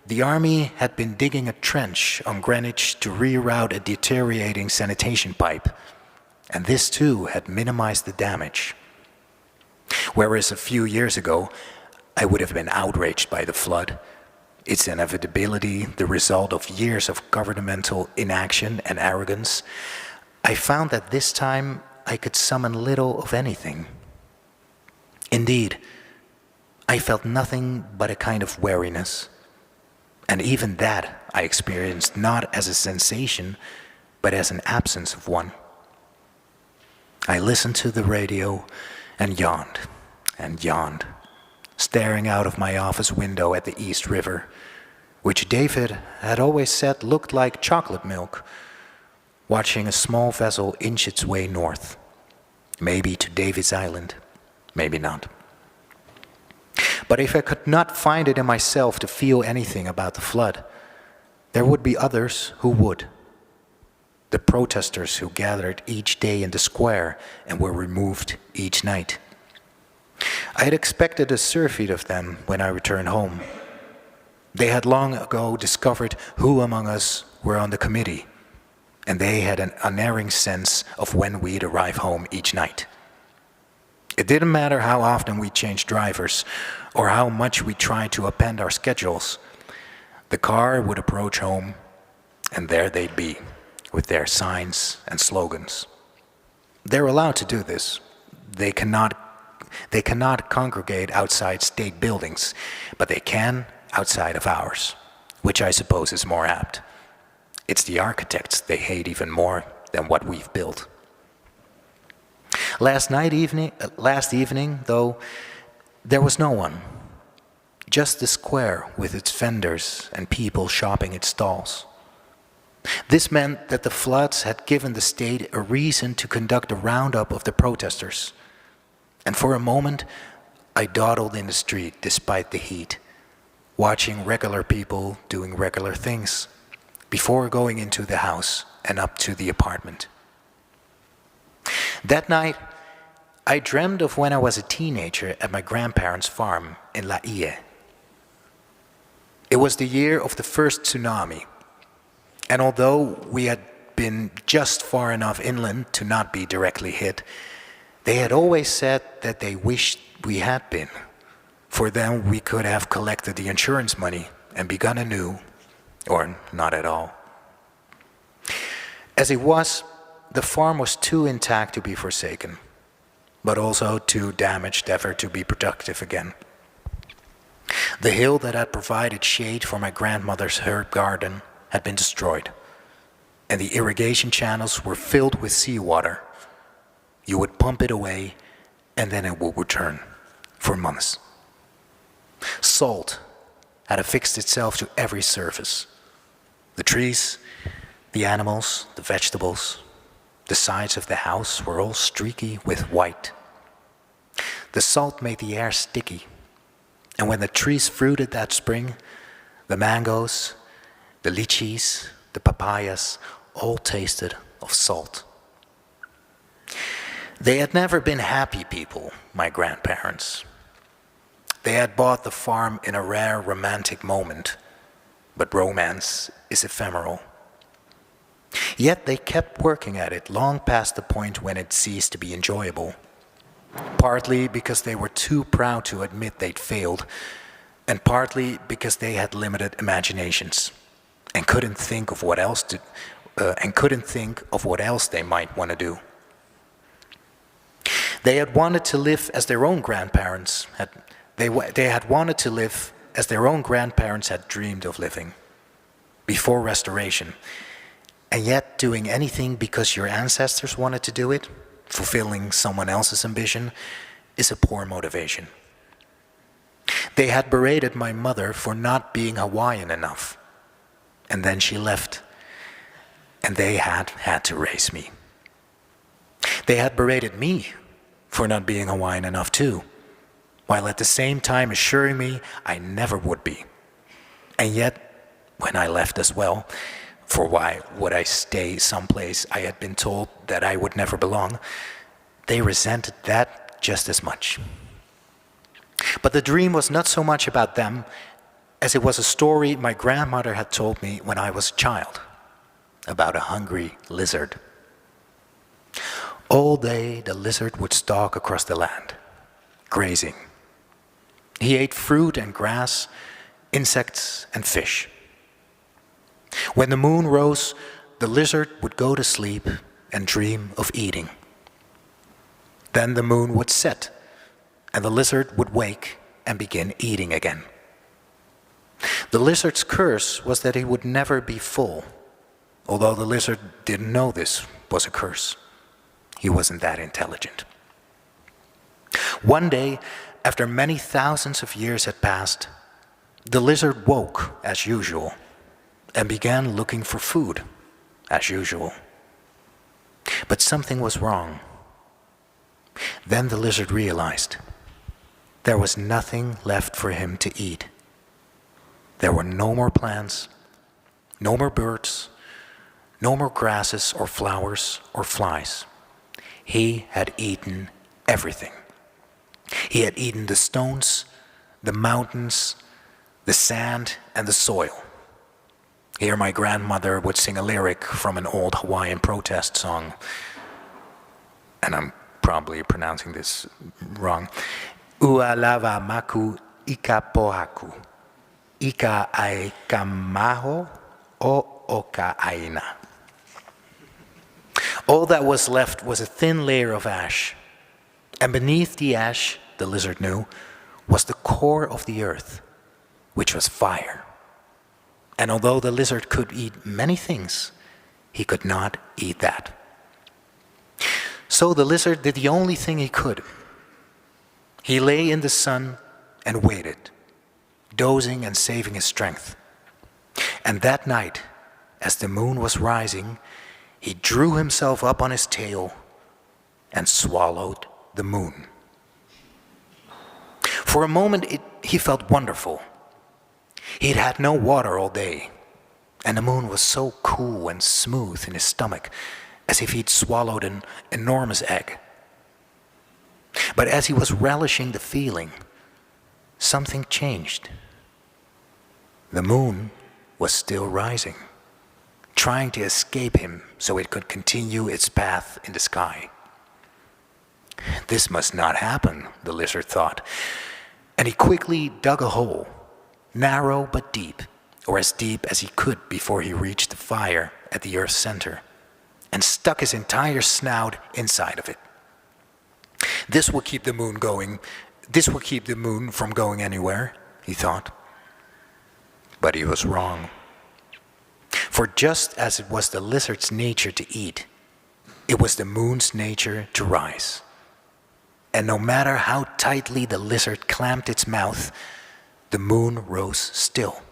the army had been digging a trench on Greenwich to reroute a deteriorating sanitation pipe, and this too had minimized the damage. Whereas a few years ago, I would have been outraged by the flood, its inevitability, the result of years of governmental inaction and arrogance, I found that this time I could summon little of anything. Indeed, I felt nothing but a kind of weariness, and even that I experienced not as a sensation, but as an absence of one. I listened to the radio and yawned, staring out of my office window at the East River, which David had always said looked like chocolate milk, watching a small vessel inch its way north, maybe to David's Island, maybe not. But if I could not find it in myself to feel anything about the flood, there would be others who would. The protesters who gathered each day in the square and were removed each night. I had expected a surfeit of them when I returned home. They had long ago discovered who among us were on the committee, and they had an unerring sense of when we'd arrive home each night. It didn't matter how often we changed drivers or how much we tried to append our schedules. The car would approach home, and there they'd be, with their signs and slogans. They're allowed to do this. They cannot congregate outside state buildings, but they can outside of ours, which I suppose is more apt. It's the architects they hate even more than what we've built. Last evening, though, There was no one, just the square with its vendors and people shopping its stalls. This meant that the floods had given the state a reason to conduct a roundup of the protesters. And for a moment, I dawdled in the street despite the heat, watching regular people doing regular things, before going into the house and up to the apartment. That night, I dreamed of when I was a teenager at my grandparents' farm in La Ie. It was the year of the first tsunami, and although we had been just far enough inland to not be directly hit, they had always said that they wished we had been, for then we could have collected the insurance money and begun anew, or not at all. As it was, the farm was too intact to be forsaken, but also too damaged ever to be productive again. The hill that had provided shade for my grandmother's herb garden had been destroyed, and the irrigation channels were filled with seawater. You would pump it away, and then it would return for months. Salt had affixed itself to every surface. The trees, the animals, the vegetables, the sides of the house were all streaky with white. The salt made the air sticky, and when the trees fruited that spring, the mangoes, the lychees, the papayas all tasted of salt. They had never been happy people, my grandparents. They had bought the farm in a rare romantic moment, but romance is ephemeral. Yet they kept working at it long past the point when it ceased to be enjoyable, partly because they were too proud to admit they'd failed, and partly because they had limited imaginations and couldn't think of what else they might want to do. They had wanted to live as their own grandparents had. They had wanted to live as their own grandparents had dreamed of living before Restoration, and yet doing anything because your ancestors wanted to do it, fulfilling someone else's ambition, is a poor motivation. They had berated my mother for not being Hawaiian enough, and then she left, and they had to raise me. They had berated me for not being Hawaiian enough too, while at the same time assuring me I never would be. And yet, when I left as well, for why would I stay someplace I had been told that I would never belong, they resented that just as much. But the dream was not so much about them as it was a story my grandmother had told me when I was a child, about a hungry lizard. All day the lizard would stalk across the land, grazing. He ate fruit and grass, insects and fish. When the moon rose, the lizard would go to sleep and dream of eating. Then the moon would set, and the lizard would wake and begin eating again. The lizard's curse was that he would never be full, although the lizard didn't know this was a curse. He wasn't that intelligent. One day, after many thousands of years had passed, the lizard woke as usual and began looking for food as usual. But something was wrong. Then the lizard realized there was nothing left for him to eat. There were no more plants, no more birds, no more grasses or flowers or flies. He had eaten everything. He had eaten the stones, the mountains, the sand, and the soil. Here my grandmother would sing a lyric from an old Hawaiian protest song, and I'm probably pronouncing this wrong. Ua lava maku ika pohaku, ika ai kamaho o oka aina. All that was left was a thin layer of ash, and beneath the ash, the lizard knew, was the core of the earth, which was fire. And although the lizard could eat many things, he could not eat that. So the lizard did the only thing he could. He lay in the sun and waited, dozing and saving his strength. And that night, as the moon was rising, he drew himself up on his tail and swallowed the moon. For a moment, he felt wonderful. He'd had no water all day, and the moon was so cool and smooth in his stomach, as if he'd swallowed an enormous egg. But as he was relishing the feeling, something changed. The moon was still rising, trying to escape him so it could continue its path in the sky. This must not happen, the lizard thought, and he quickly dug a hole, narrow but deep, or as deep as he could before he reached the fire at the Earth's center, and stuck his entire snout inside of it. This will keep the moon going. This will keep the moon from going anywhere, he thought. But he was wrong. For just as it was the lizard's nature to eat, it was the moon's nature to rise. And no matter how tightly the lizard clamped its mouth, the moon rose still.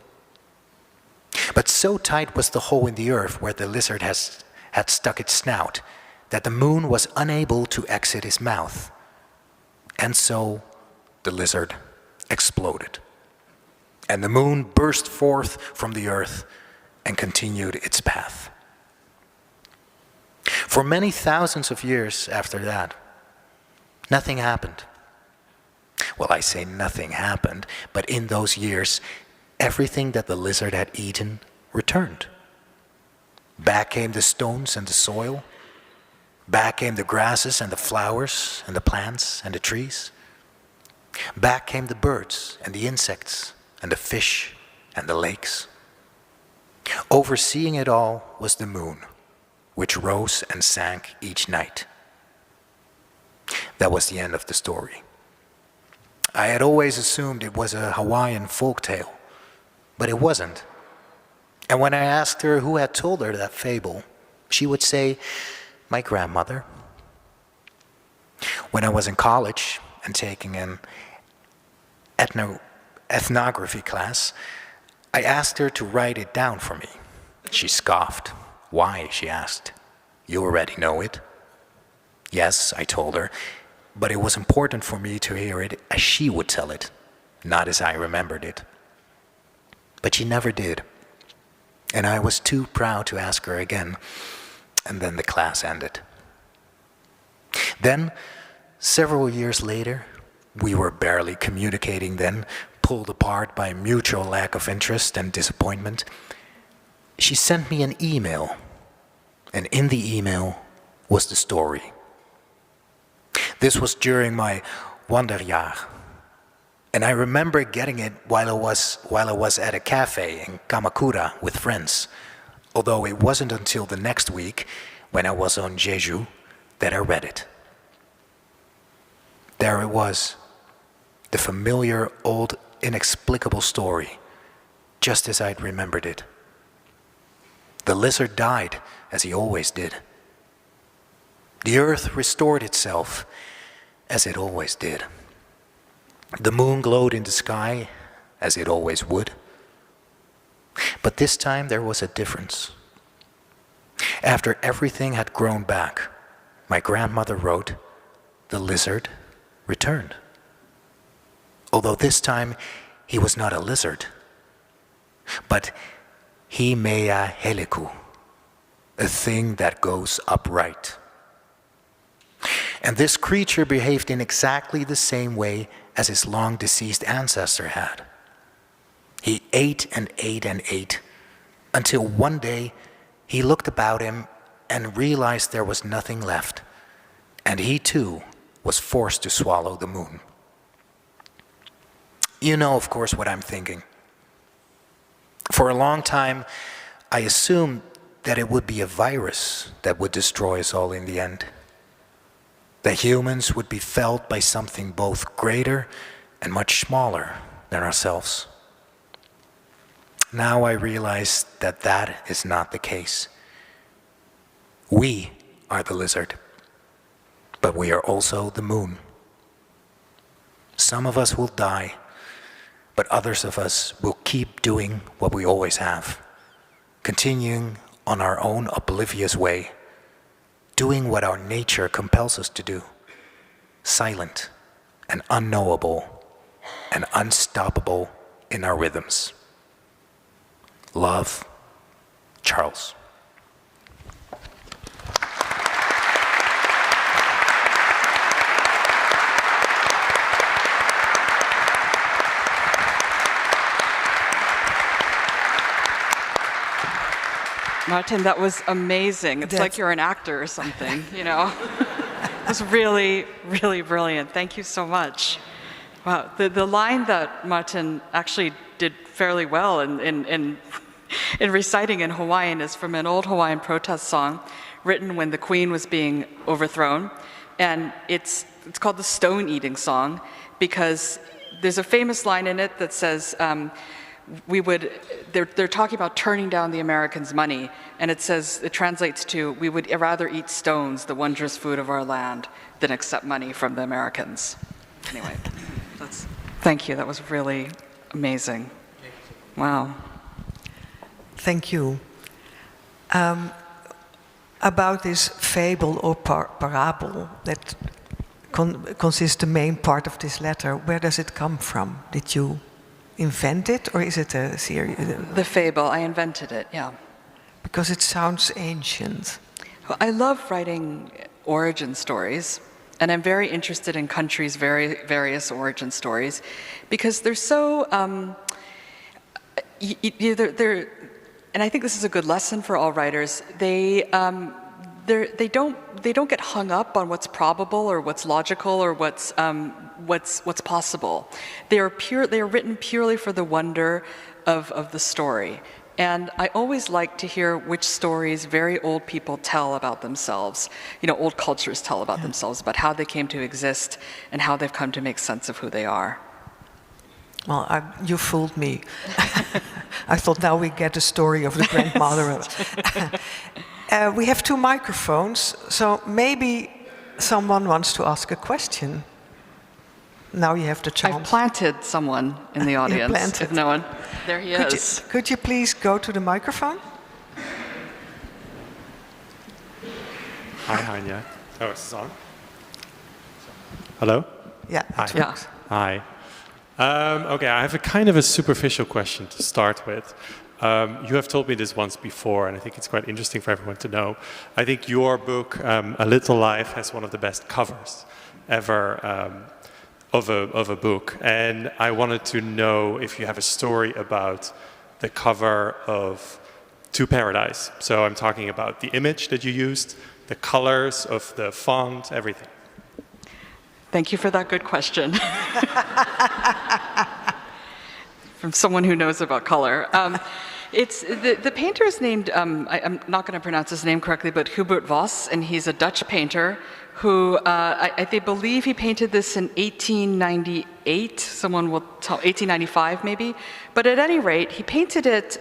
But so tight was the hole in the earth where the lizard had stuck its snout that the moon was unable to exit his mouth. And so the lizard exploded. And the moon burst forth from the earth and continued its path. For many thousands of years after that, nothing happened. Well, I say nothing happened, but in those years, everything that the lizard had eaten returned. Back came the stones and the soil. Back came the grasses and the flowers and the plants and the trees. Back came the birds and the insects and the fish and the lakes. Overseeing it all was the moon, which rose and sank each night. That was the end of the story. I had always assumed it was a Hawaiian folk tale, but it wasn't. And when I asked her who had told her that fable, she would say, my grandmother. When I was in college and taking an ethnography class, I asked her to write it down for me. She scoffed. Why, she asked. You already know it. Yes, I told her, but it was important for me to hear it as she would tell it, not as I remembered it. But she never did, and I was too proud to ask her again, and then the class ended. Then, several years later, we were barely communicating then, pulled apart by mutual lack of interest and disappointment. She sent me an email, and in the email was the story. This was during my wanderjahr, and I remember getting it while I was at a cafe in Kamakura with friends, although it wasn't until the next week, when I was on Jeju, that I read it. There it was, the familiar, old, inexplicable story, just as I'd remembered it. The lizard died, as he always did. The earth restored itself, as it always did. The moon glowed in the sky, as it always would. But this time there was a difference. After everything had grown back, my grandmother wrote, the lizard returned. Although this time he was not a lizard, but Himea heliku, a thing that goes upright. And this creature behaved in exactly the same way as his long-deceased ancestor had. He ate and ate and ate, until one day he looked about him and realized there was nothing left, and he too was forced to swallow the moon. You know, of course, what I'm thinking. For a long time, I assumed that it would be a virus that would destroy us all in the end. That humans would be felled by something both greater and much smaller than ourselves. Now I realize that that is not the case. We are the lizard, but we are also the moon. Some of us will die, but others of us will keep doing what we always have, continuing on our own oblivious way, doing what our nature compels us to do, silent and unknowable and unstoppable in our rhythms. Love, Charles. Martin, that was amazing. It's like you're an actor or something, you know? It was really, really brilliant. Thank you so much. Wow, the line that Martin actually did fairly well in reciting in Hawaiian is from an old Hawaiian protest song written when the Queen was being overthrown. And it's called the Stone Eating Song because there's a famous line in it that says, they're talking about turning down the Americans' money, and it translates to, we would rather eat stones, the wondrous food of our land, than accept money from the Americans. Anyway, thank you, that was really amazing. Wow. Thank you. About this fable or parable that consists the main part of this letter, where does it come from? Did you invent it, or is it a series? The fable, I invented it, yeah. Because it sounds ancient. Well, I love writing origin stories, and I'm very interested in countries' various origin stories, because they're so, and I think this is a good lesson for all writers, they don't get hung up on what's probable or what's logical or what's possible. They are written purely for the wonder of the story. And I always like to hear which stories very old people tell about themselves, old cultures tell about themselves, about how they came to exist and how they've come to make sense of who they are. Well, you fooled me. I thought now we get a story of the grandmother. We have 2 microphones, so maybe someone wants to ask a question. Now you have the chance. I've planted someone in the audience. If no one, there he is. Could you please go to the microphone? Hi, Hanya. Oh, is this on? Hello? Yeah. Hi. Yeah. Hi. Okay, I have a kind of a superficial question to start with. You have told me this once before, and I think it's quite interesting for everyone to know. I think your book, A Little Life, has one of the best covers ever of a book. And I wanted to know if you have a story about the cover of To Paradise. So I'm talking about the image that you used, the colors of the font, everything. Thank you for that good question. From someone who knows about color. It's the painter is named, I'm not going to pronounce his name correctly, but Hubert Vos, and he's a Dutch painter who, they believe he painted this in 1898, someone will tell, 1895 maybe, but at any rate, he painted it,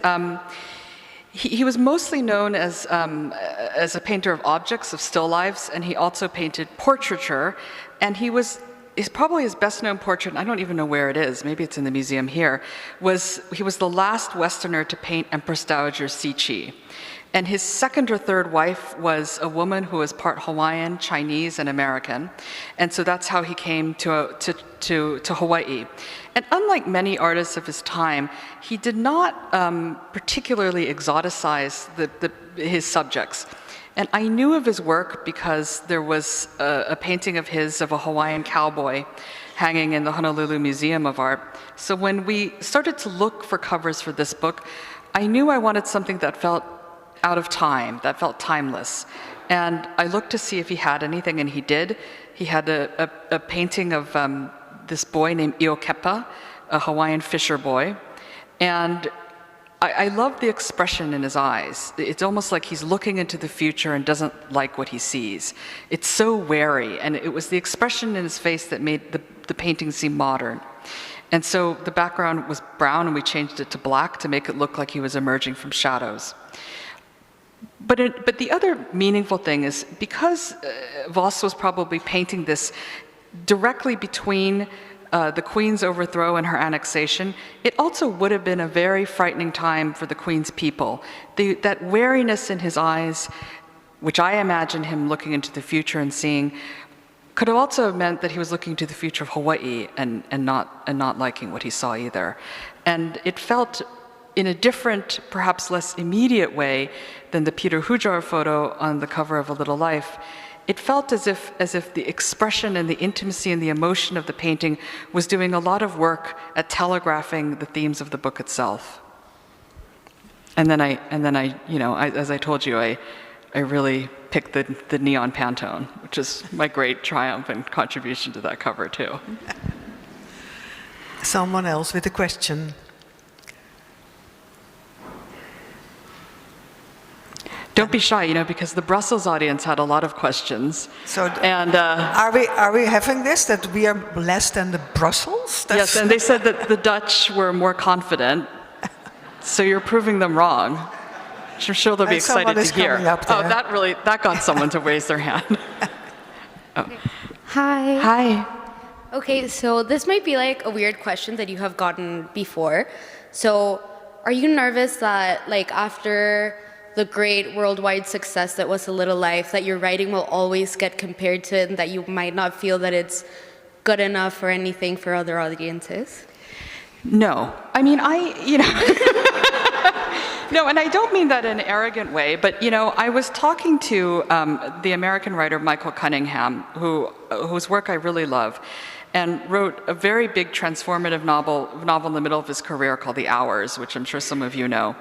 he was mostly known as a painter of objects, of still lifes, and he also painted portraiture, and he's probably his best known portrait, I don't even know where it is, maybe it's in the museum here, he was the last Westerner to paint Empress Dowager Cixi. And his second or third wife was a woman who was part Hawaiian, Chinese, and American. And so that's how he came to Hawaii. And unlike many artists of his time, he did not particularly exoticize his subjects. And I knew of his work because there was a painting of his of a Hawaiian cowboy hanging in the Honolulu Museum of Art. So when we started to look for covers for this book, I knew I wanted something that felt out of time, that felt timeless. And I looked to see if he had anything, and he did. He had a painting of this boy named Iokepa, a Hawaiian fisher boy. And I love the expression in his eyes. It's almost like he's looking into the future and doesn't like what he sees. It's so wary, and it was the expression in his face that made the painting seem modern. And so the background was brown, and we changed it to black to make it look like he was emerging from shadows. But the other meaningful thing is, because Voss was probably painting this directly between the Queen's overthrow and her annexation, it also would have been a very frightening time for the Queen's people. That wariness in his eyes, which I imagine him looking into the future and seeing, could have also meant that he was looking to the future of Hawaii and not liking what he saw either. And it felt in a different, perhaps less immediate way than the Peter Hujar photo on the cover of A Little Life. It felt as if the expression and the intimacy and the emotion of the painting was doing a lot of work at telegraphing the themes of the book itself. And then I, as I told you, I really picked the neon Pantone, which is my great triumph and contribution to that cover too. Someone else with a question. Don't be shy, because the Brussels audience had a lot of questions. So, and are we having this, that we are less than the Brussels? Yes, and they said that the Dutch were more confident, so you're proving them wrong. I'm sure they'll be excited to hear. Oh, that got someone to raise their hand. Oh. Hi. Hi. Okay, so this might be like a weird question that you have gotten before. So, are you nervous that after the great worldwide success that was A Little Life, that your writing will always get compared to it, and that you might not feel that it's good enough or anything for other audiences? No. I mean, no, and I don't mean that in an arrogant way, but I was talking to the American writer Michael Cunningham, whose work I really love, and wrote a very big transformative novel in the middle of his career called The Hours, which I'm sure some of you know.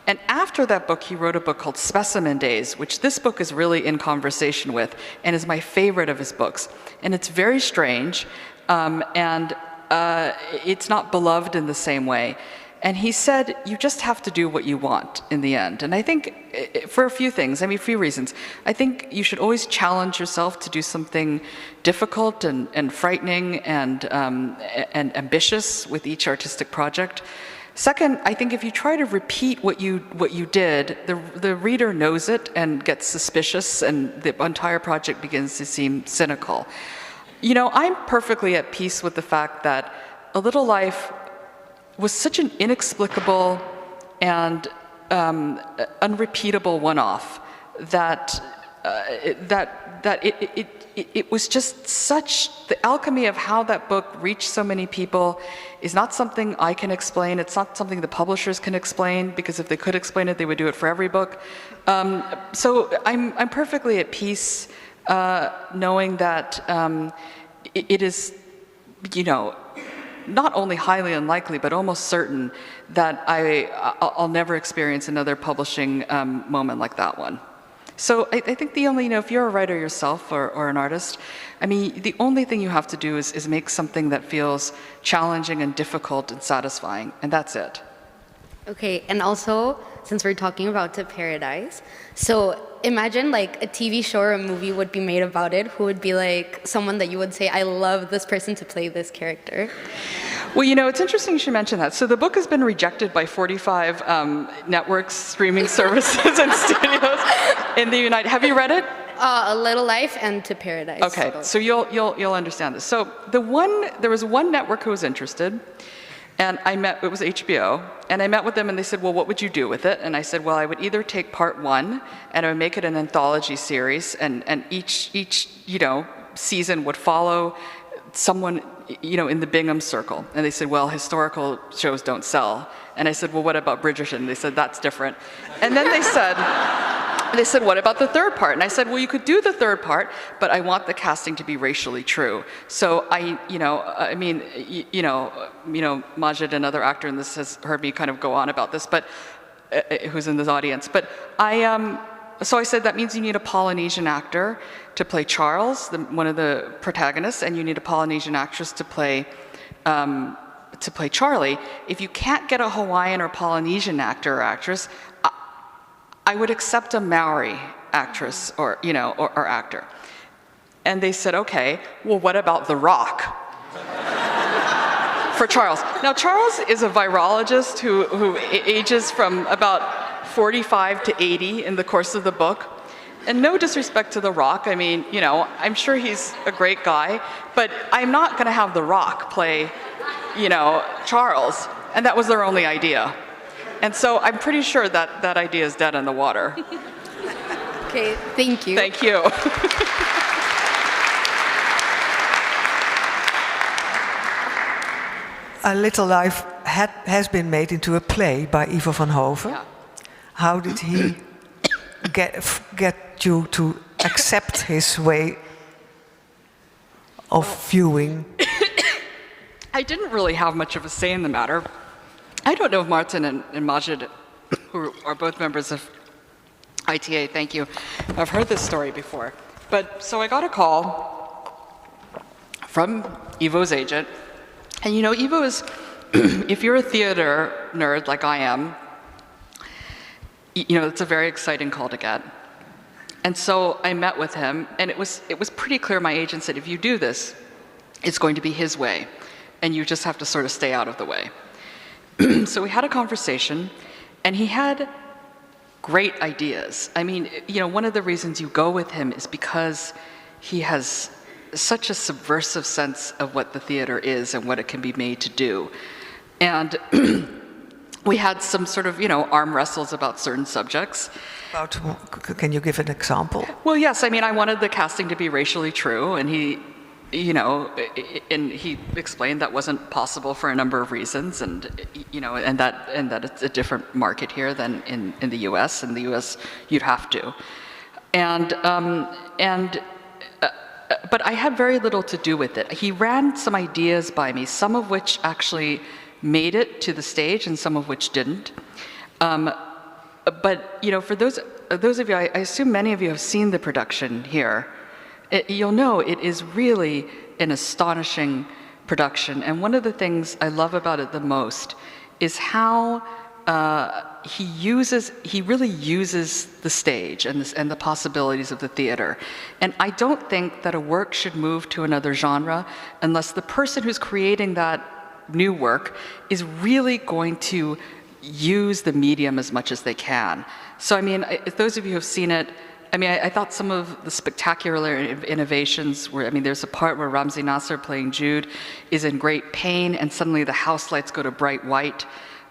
And after that book, he wrote a book called Specimen Days, which this book is really in conversation with, and is my favorite of his books. And it's very strange, and it's not beloved in the same way. And he said, you just have to do what you want in the end. And I think for a few things, a few reasons. I think you should always challenge yourself to do something difficult and frightening and ambitious with each artistic project. Second, I think if you try to repeat what you did, the reader knows it and gets suspicious, and the entire project begins to seem cynical. I'm perfectly at peace with the fact that A Little Life was such an inexplicable and unrepeatable one-off that it was just such, the alchemy of how that book reached so many people is not something I can explain. It's not something the publishers can explain, because if they could explain it, they would do it for every book. So I'm perfectly at peace knowing that it is, not only highly unlikely, but almost certain that I'll never experience another publishing moment like that one. So I think the only, if you're a writer yourself or an artist, the only thing you have to do is make something that feels challenging and difficult and satisfying, and that's it. Okay, and also, since we're talking about To Paradise, so imagine a TV show or a movie would be made about it. Who would be someone that you would say, I love this person to play this character? Well, it's interesting you should mention that. So the book has been rejected by 45 networks, streaming services, and studios in the United. Have you read it? A Little Life and To Paradise. Okay, so you'll understand this. So there was one network who was interested. And it was HBO, and I met with them and they said, well, what would you do with it? And I said, well, I would either take part 1 and I would make it an anthology series, and each season would follow someone, in the Bingham circle. And they said, well, historical shows don't sell. And I said, well, what about Bridgerton? They said, that's different. And then they said, what about the third part? And I said, well, you could do the third part, but I want the casting to be racially true. So Majid, another actor in this, has heard me kind of go on about this, but who's in this audience. But so I said, that means you need a Polynesian actor to play Charles, one of the protagonists, and you need a Polynesian actress to play Charlie. If you can't get a Hawaiian or Polynesian actor or actress, I would accept a Maori actress or actor. And they said, okay, well, what about The Rock? For Charles. Now, Charles is a virologist who ages from about 45 to 80 in the course of the book. and no disrespect to The Rock, I mean, you know, I'm sure he's a great guy, but I'm not going to have The Rock play, you know, Charles. And that was their only idea. And so I'm pretty sure that that idea is dead in the water. Okay, thank you. Thank you. A Little Life has been made into a play by Ivo van Hoven. Yeah. How did he get you to accept his way of viewing? I didn't really have much of a say in the matter. I don't know if Martin and Majid, who are both members of ITA, thank you, have heard this story before. But so I got a call from Ivo's agent. And you know, Ivo is, if you're a theater nerd like I am, you know, it's a very exciting call to get. And so I met with him, and it was pretty clear. My agent said, if you do this, it's going to be his way, and you just have to sort of stay out of the way. So we had a conversation, and he had great ideas. I mean, you know, one of the reasons you go with him is because he has such a subversive sense of what the theater is and what it can be made to do. And we had some sort of, you know, arm wrestles about certain subjects. Can you give an example? Well, yes, I mean, I wanted the casting to be racially true, and he, you know, and he explained that wasn't possible for a number of reasons, and, you know, and that it's a different market here than in the US. In the US, you'd have to. But I had very little to do with it. He ran some ideas by me, some of which actually made it to the stage and some of which didn't. But, you know, for those of you, I assume many of you have seen the production here. You'll know it is really an astonishing production. And one of the things I love about it the most is how he really uses the stage and the possibilities of the theater. And I don't think that a work should move to another genre unless the person who's creating that new work is really going to use the medium as much as they can. So I mean, if those of you who have seen it, I mean, I thought some of the spectacular innovations were, I mean, there's a part where Ramzi Nasser playing Jude is in great pain and suddenly the house lights go to bright white.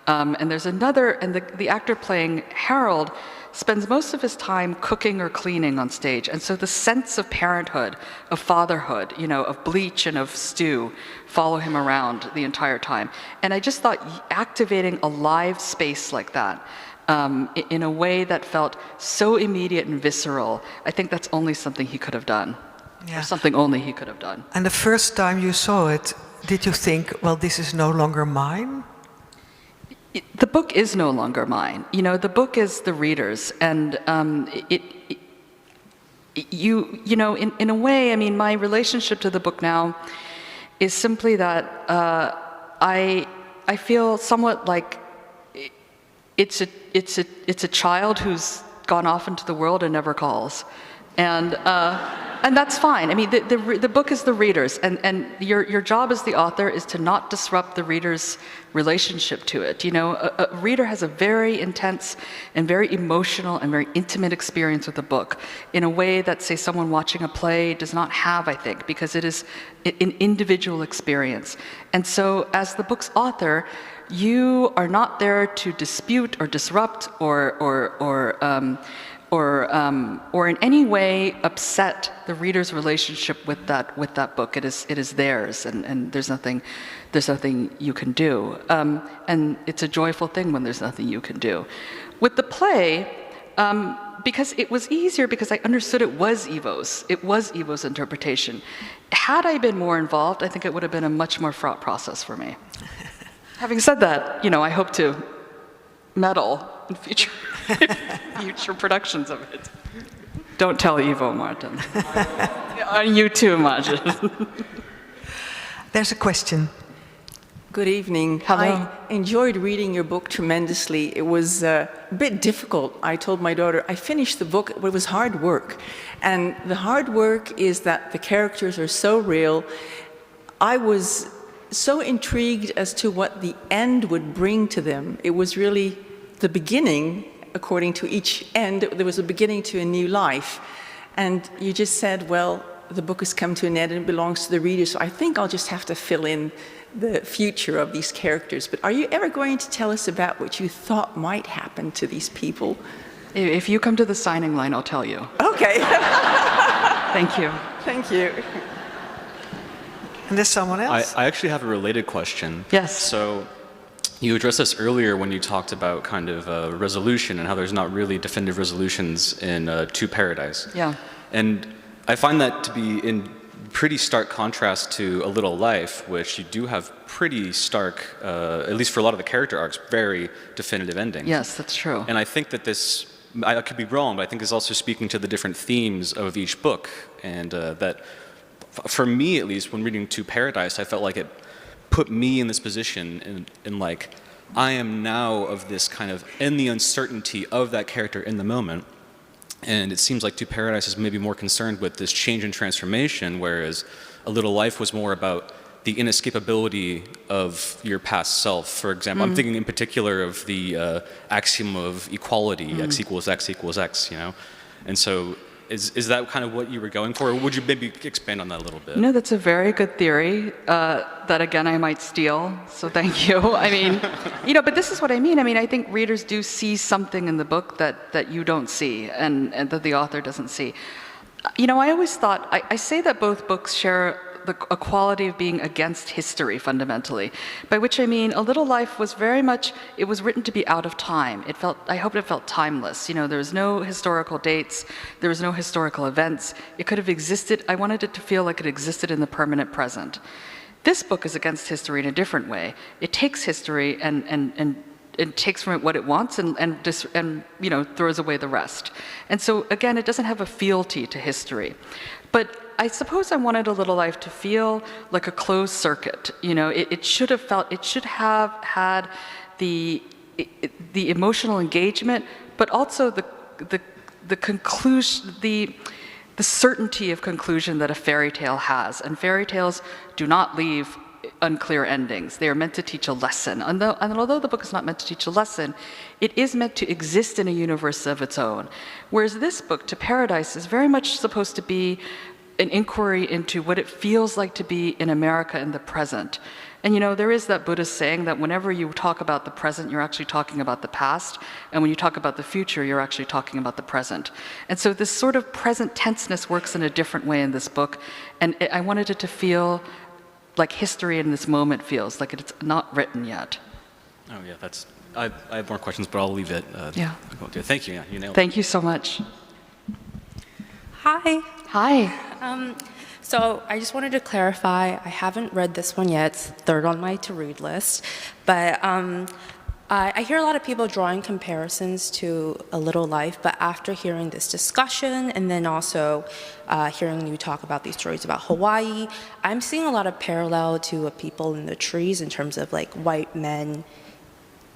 And there's another, and the actor playing Harold spends most of his time cooking or cleaning on stage. And so the sense of parenthood, of fatherhood, you know, of bleach and of stew follow him around the entire time. And I just thought activating a live space like that in a way that felt so immediate and visceral, I think that's only something he could have done. Yeah. Or something only he could have done. And the first time you saw it, did you think, well, this is no longer mine? The book is no longer mine. You know, the book is the reader's, and you know, in a way, I mean, my relationship to the book now is simply that I feel somewhat like it's a child who's gone off into the world and never calls, and that's fine. I mean, the book is the reader's, and your job as the author is to not disrupt the reader's relationship to it. You know, a reader has a very intense and very emotional and very intimate experience with a book in a way that, say, someone watching a play does not have, I think, because it is an individual experience. And so, as the book's author, you are not there to dispute or disrupt or in any way upset the reader's relationship with that book. It is theirs, and there's nothing you can do. And it's a joyful thing when there's nothing you can do. With the play, because it was easier because I understood it was Ivo's interpretation. Had I been more involved, I think it would have been a much more fraught process for me. Having said that, you know, I hope to meddle in future productions of it. Don't tell Ivo, Martin. You too, Majid. There's a question. Good evening. Hello. I enjoyed reading your book tremendously. It was a bit difficult. I told my daughter, I finished the book, but it was hard work. And the hard work is that the characters are so real. I was so intrigued as to what the end would bring to them. It was really the beginning according to each end, there was a beginning to a new life. And you just said, well, the book has come to an end and it belongs to the reader, so I think I'll just have to fill in the future of these characters. But are you ever going to tell us about what you thought might happen to these people? If you come to the signing line, I'll tell you. Okay. Thank you. Thank you. And there's someone else. I actually have a related question. Yes. So you addressed this earlier when you talked about kind of resolution and how there's not really definitive resolutions in To Paradise. Yeah. And I find that to be in pretty stark contrast to A Little Life, which you do have pretty stark, at least for a lot of the character arcs, very definitive endings. Yes, that's true. And I think that this, I could be wrong, but I think is also speaking to the different themes of each book. And that, for me at least, when reading To Paradise, I felt like it put me in this position in like, I am now of this kind of, in the uncertainty of that character in the moment. And it seems like To Paradise is maybe more concerned with this change and transformation, whereas A Little Life was more about the inescapability of your past self. For example, I'm thinking in particular of the axiom of equality, x equals x equals x, you know? And so is that kind of what you were going for? Or would you maybe expand on that a little bit? No, that's a very good theory that, again, I might steal, so thank you. I mean, you know, but this is what I mean. I mean, I think readers do see something in the book that you don't see and that the author doesn't see. You know, I always thought, I say that both books share a quality of being against history fundamentally, by which I mean A Little Life was very much, it was written to be out of time. It felt, I hope it felt timeless. You know, there was no historical dates, there was no historical events. It could have existed, I wanted it to feel like it existed in the permanent present. This book is against history in a different way. It takes history and it takes from it what it wants and you know, throws away the rest. And so again, it doesn't have a fealty to history. But I suppose I wanted A Little Life to feel like a closed circuit. You know, it should have felt, it should have had the emotional engagement, but also the conclusion, the certainty of conclusion that a fairy tale has. And fairy tales do not leave unclear endings. They are meant to teach a lesson. And although the book is not meant to teach a lesson, it is meant to exist in a universe of its own. Whereas this book, To Paradise, is very much supposed to be an inquiry into what it feels like to be in America in the present. And you know, there is that Buddhist saying that whenever you talk about the present, you're actually talking about the past. And when you talk about the future, you're actually talking about the present. And so this sort of present tenseness works in a different way in this book. And I wanted it to feel like history in this moment feels, like it's not written yet. Oh yeah, that's, I have more questions, but I'll leave it. Yeah. Thank you, yeah, you nailed it. Thank you so much. Hi. Hi. So I just wanted to clarify, I haven't read this one yet, it's third on my to-read list, but I hear a lot of people drawing comparisons to A Little Life, but after hearing this discussion and then also hearing you talk about these stories about Hawaii, I'm seeing a lot of parallel to A People in the Trees in terms of like white men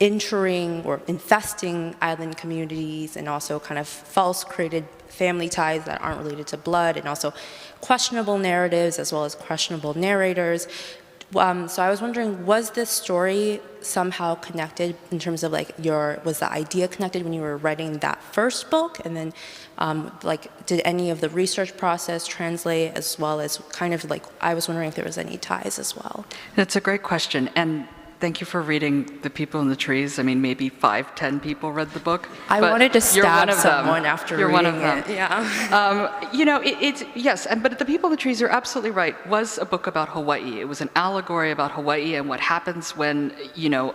entering or infesting island communities and also kind of false created family ties that aren't related to blood and also questionable narratives as well as questionable narrators. So I was wondering, was this story somehow connected in terms of like was the idea connected when you were writing that first book? And then like, did any of the research process translate as well as kind of like, I was wondering if there was any ties as well. That's a great question. And thank you for reading The People in the Trees. I mean, maybe 5, 10 people read the book. I wanted to stab someone them. after you're reading one of them. it. Yeah. You know, it's yes, but The People in the Trees, you're absolutely right, was a book about Hawaii. It was an allegory about Hawaii and what happens when, you know,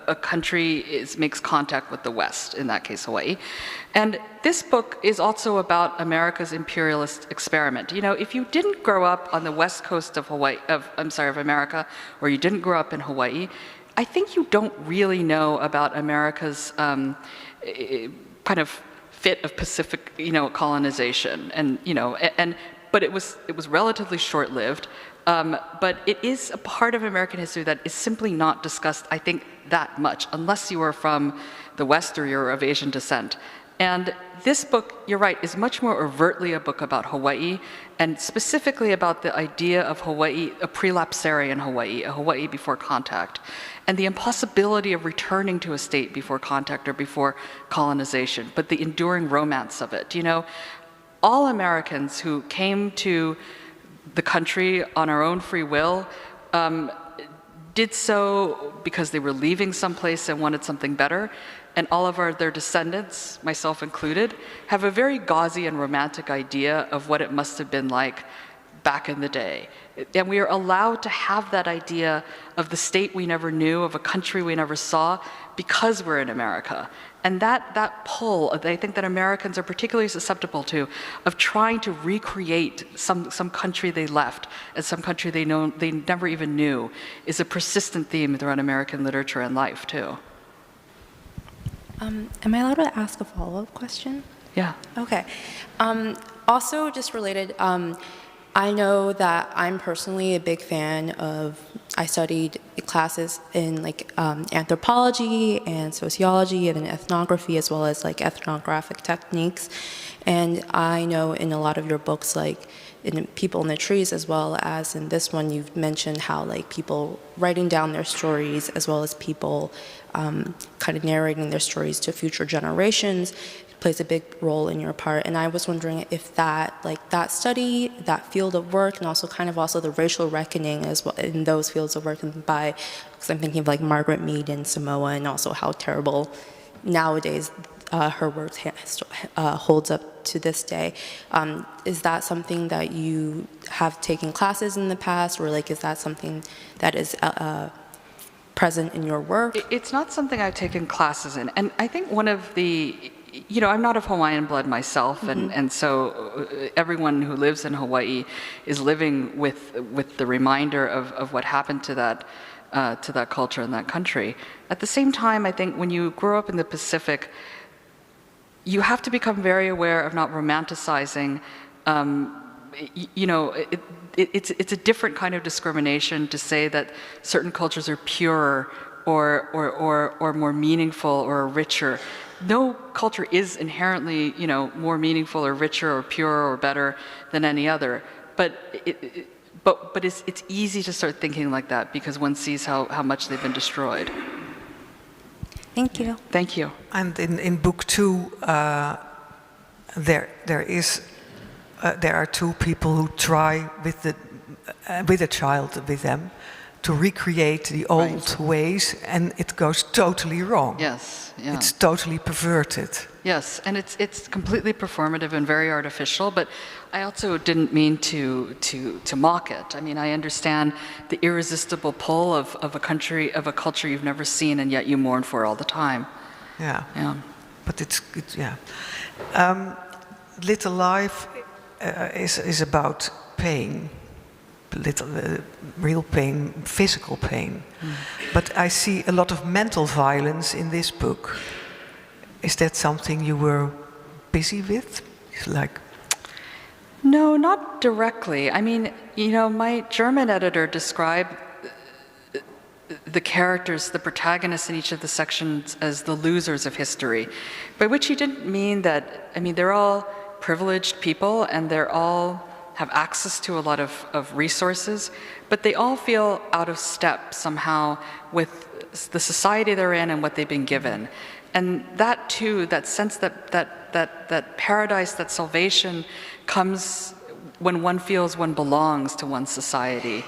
a country makes contact with the West, in that case, Hawaii. And this book is also about America's imperialist experiment. You know, if you didn't grow up on the west coast of of America, or you didn't grow up in Hawaii, I think you don't really know about America's kind of fit of Pacific, you know, colonization. And, you know, but it was relatively short-lived. But it is a part of American history that is simply not discussed, I think, that much, unless you are from the West or you're of Asian descent. And this book, you're right, is much more overtly a book about Hawaii, and specifically about the idea of Hawaii, a prelapsarian Hawaii, a Hawaii before contact, and the impossibility of returning to a state before contact or before colonization, but the enduring romance of it. You know, all Americans who came to the country on our own free will did so because they were leaving someplace and wanted something better. And all of their descendants, myself included, have a very gauzy and romantic idea of what it must have been like back in the day. And we are allowed to have that idea of the state we never knew, of a country we never saw, because we're in America. And that pull, I think that Americans are particularly susceptible to, of trying to recreate some country they left and some country they never even knew, is a persistent theme throughout American literature and life, too. Am I allowed to ask a follow-up question? Yeah. Okay. Also, just related, I know that I'm personally a big fan of, I studied classes in like anthropology and sociology and ethnography, as well as like ethnographic techniques. And I know in a lot of your books, like in People in the Trees, as well as in this one, you've mentioned how like people writing down their stories, as well as people kind of narrating their stories to future generations, plays a big role in your part. And I was wondering if that, like that study, that field of work, and also kind of also the racial reckoning as well in those fields of work, and by, because I'm thinking of like Margaret Mead in Samoa, and also how terrible nowadays her work holds up to this day. Is that something that you have taken classes in the past, or like is that something that is present in your work? It's not something I've taken classes in. And I think one of the, you know, I'm not of Hawaiian blood myself, and so everyone who lives in Hawaii is living with the reminder of what happened to that culture and that country. At the same time, I think when you grow up in the Pacific, you have to become very aware of not romanticizing. You know, it's a different kind of discrimination to say that certain cultures are purer or more meaningful or richer. No culture is inherently, you know, more meaningful or richer or purer or better than any other. But it's easy to start thinking like that because one sees how much they've been destroyed. Thank you. Thank you. And in book 2, there are two people who try with a child with them to recreate the old ways, and it goes totally wrong. Yes, yeah. It's totally perverted. Yes, and it's completely performative and very artificial, but I also didn't mean to mock it. I mean, I understand the irresistible pull of a culture you've never seen and yet you mourn for all the time. Yeah. Yeah. But it's yeah. Little Life is about pain. Real pain, physical pain. But I see a lot of mental violence in this book. Is that something you were busy with? Like, no, not directly. I mean, you know, my German editor described the characters, the protagonists in each of the sections as the losers of history, by which he didn't mean that, I mean, they're all privileged people and they're all have access to a lot of resources, but they all feel out of step somehow with the society they're in and what they've been given. And that too, that sense that paradise, that salvation comes when one feels one belongs to one's society.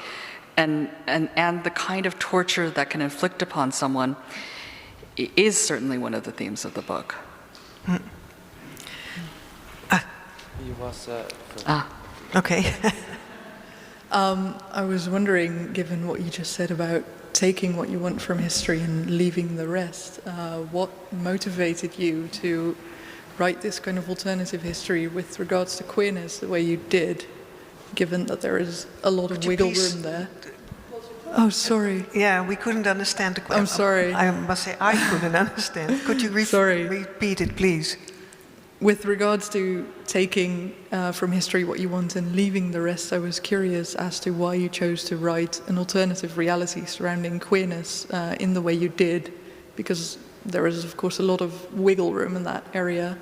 And the kind of torture that can inflict upon someone is certainly one of the themes of the book. okay. I was wondering, given what you just said about taking what you want from history and leaving the rest, what motivated you to write this kind of alternative history with regards to queerness the way you did, given that there is a lot of wiggle room there? Oh, sorry. Yeah, we couldn't understand the question. I'm sorry. I must say I couldn't understand. Could you repeat it, please? With regards to taking from history what you want and leaving the rest, I was curious as to why you chose to write an alternative reality surrounding queerness in the way you did, because there is, of course, a lot of wiggle room in that area.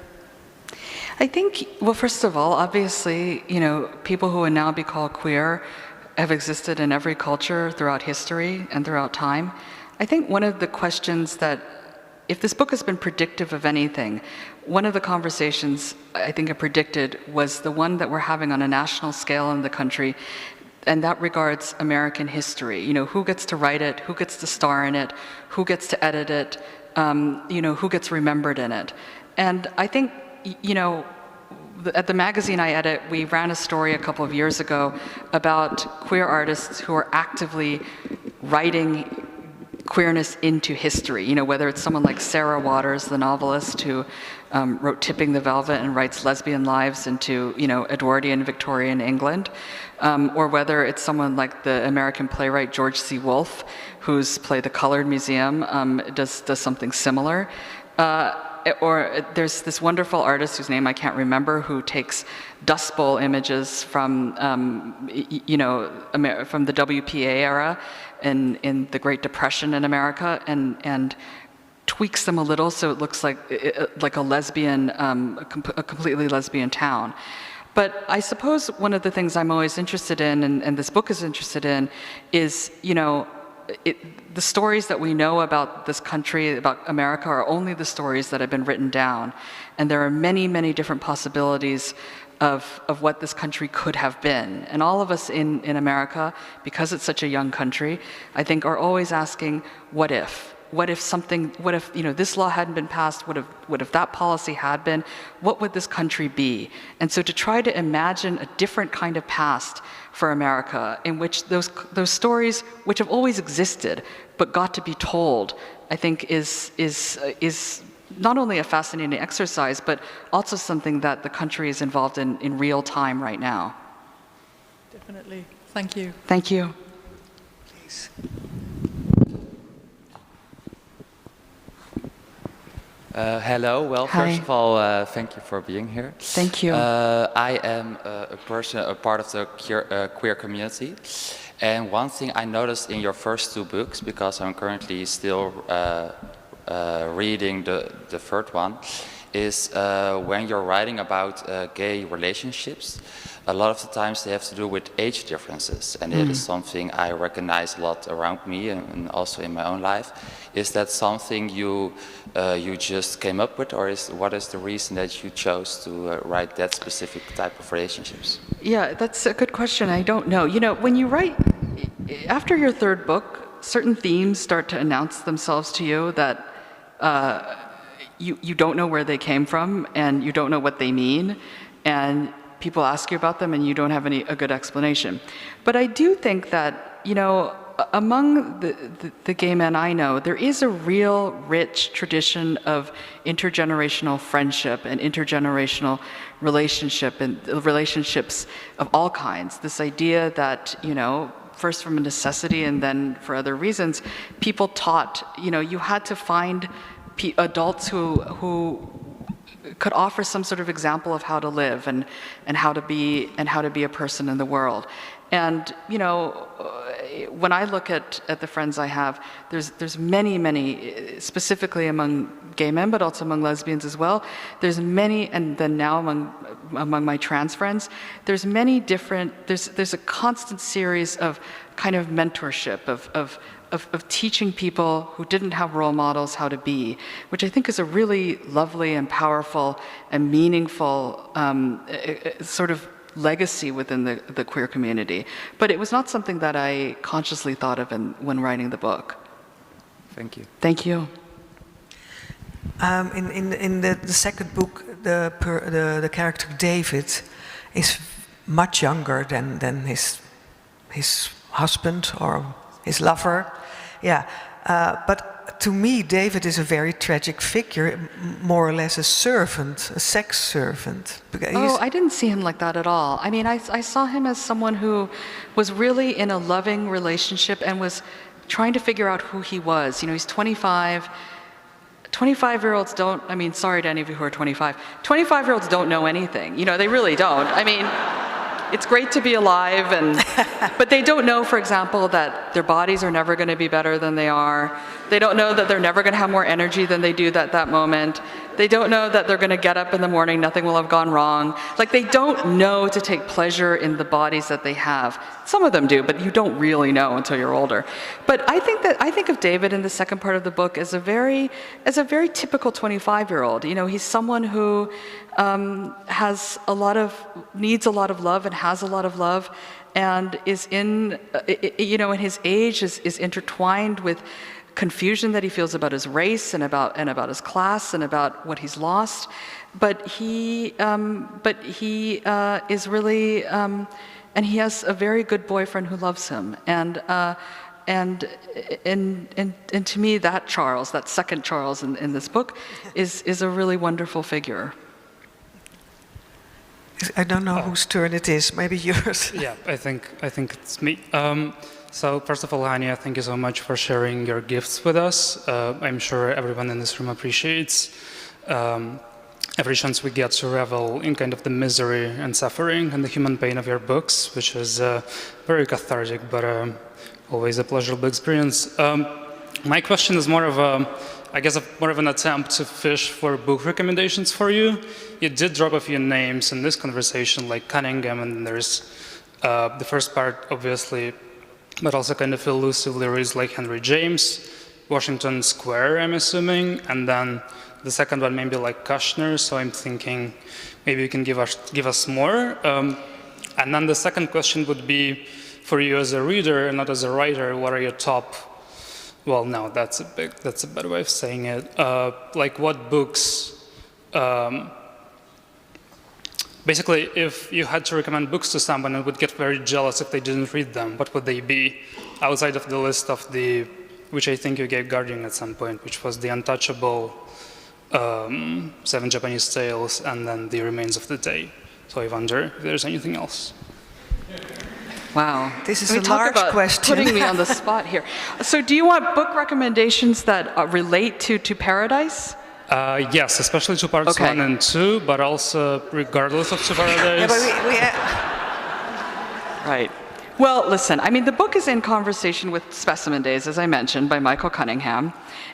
I think, well, first of all, obviously, you know, people who would now be called queer have existed in every culture throughout history and throughout time. I think one of the questions that, if this book has been predictive of anything, one of the conversations I think it predicted was the one that we're having on a national scale in the country, and that regards American history. You know, who gets to write it, who gets to star in it, who gets to edit it, you know, who gets remembered in it. And I think, you know, at the magazine I edit, we ran a story a couple of years ago about queer artists who are actively writing queerness into history, you know, whether it's someone like Sarah Waters, the novelist who wrote Tipping the Velvet and writes lesbian lives into, you know, Edwardian Victorian England, or whether it's someone like the American playwright George C. Wolfe, whose play The Colored Museum does something similar. Or there's this wonderful artist whose name I can't remember, who takes Dust Bowl images from, you know, from the WPA era in the Great Depression in America, and tweaks them a little so it looks like a lesbian, a completely lesbian town. But I suppose one of the things I'm always interested in, and this book is interested in, is, you know, the stories that we know about this country, about America, are only the stories that have been written down. And there are many, many different possibilities of what this country could have been. And all of us in America, because it's such a young country, I think are always asking, what if? What if, you know, this law hadn't been passed? What if that policy had been? What would this country be? And so to try to imagine a different kind of past for America, in which those stories, which have always existed but got to be told, I think is not only a fascinating exercise, but also something that the country is involved in real time right now. Definitely. Thank you. Thank you. Please. Hello. Well, Hi. first of all, thank you for being here. Thank you. I am a part of the queer community, and one thing I noticed in your first two books, because I'm currently still reading the third one, is when you're writing about gay relationships, a lot of the times they have to do with age differences, and it is something I recognize a lot around me and also in my own life. Is that something you just came up with, or what is the reason that you chose to write that specific type of relationships? Yeah, that's a good question. I don't know. You know, when you write, after your third book, certain themes start to announce themselves to you that you don't know where they came from, and you don't know what they mean, and people ask you about them and you don't have a good explanation. But I do think that, you know, among the gay men I know, there is a real rich tradition of intergenerational friendship and intergenerational relationship and relationships of all kinds. This idea that, you know, first from a necessity and then for other reasons, people taught, you know, you had to find adults who could offer some sort of example of how to live and how to be a person in the world. And, you know, when I look at the friends I have, there's many, specifically among gay men, but also among lesbians as well. There's many, and then now among my trans friends, there's many different, there's a constant series of kind of mentorship, of teaching people who didn't have role models how to be, which I think is a really lovely and powerful and meaningful sort of legacy within the queer community. But it was not something that I consciously thought of when writing the book. Thank you. Thank you. In the second book, the character David is much younger than his husband or his lover. Yeah, but to me, David is a very tragic figure, more or less a servant, a sex servant. Oh, I didn't see him like that at all. I mean, I saw him as someone who was really in a loving relationship and was trying to figure out who he was. You know, he's 25. 25-year-olds don't, I mean, sorry to any of you who are 25. 25-year-olds don't know anything. You know, they really don't. I mean, it's great to be alive, but they don't know, for example, that their bodies are never going to be better than they are. They don't know that they're never going to have more energy than they do at that moment. They don't know that they're going to get up in the morning, nothing will have gone wrong. Like, they don't know to take pleasure in the bodies that they have. Some of them do, but you don't really know until you're older. But I think of David in the second part of the book as a very typical 25-year-old. You know, he's someone who needs a lot of love and has a lot of love, and is in his age is intertwined with confusion that he feels about his race and about his class and about what he's lost. But he is really, and he has a very good boyfriend who loves him. And to me, that Charles, that second Charles in this book, is a really wonderful figure. I don't know whose turn it is. Maybe yours. Yeah, I think it's me. So first of all, Hanya, thank you so much for sharing your gifts with us. I'm sure everyone in this room appreciates every chance we get to revel in kind of the misery and suffering and the human pain of your books, which is very cathartic, but always a pleasurable experience. My question is more of an attempt to fish for book recommendations for you. You did drop a few names in this conversation, like Cunningham, and there's the first part, obviously, but also kind of elusively reads like Henry James, Washington Square, I'm assuming, and then the second one maybe like Kushner, so I'm thinking maybe you can give us more. And then the second question would be, for you as a reader and not as a writer, what are your top, well, no, that's a better way of saying it. Like what books, basically, if you had to recommend books to someone and would get very jealous if they didn't read them, what would they be? Outside of the list of which I think you gave Guardian at some point, which was The Untouchable, 7 Japanese Tales, and then The Remains of the Day. So I wonder if there's anything else. Wow. This is a large question. Putting me on the spot here. So do you want book recommendations that relate to Paradise? Yes, especially to parts 1 and 2, but also regardless of To Paradise. Yeah, but Right. Well, listen, I mean, the book is in conversation with Specimen Days, as I mentioned, by Michael Cunningham.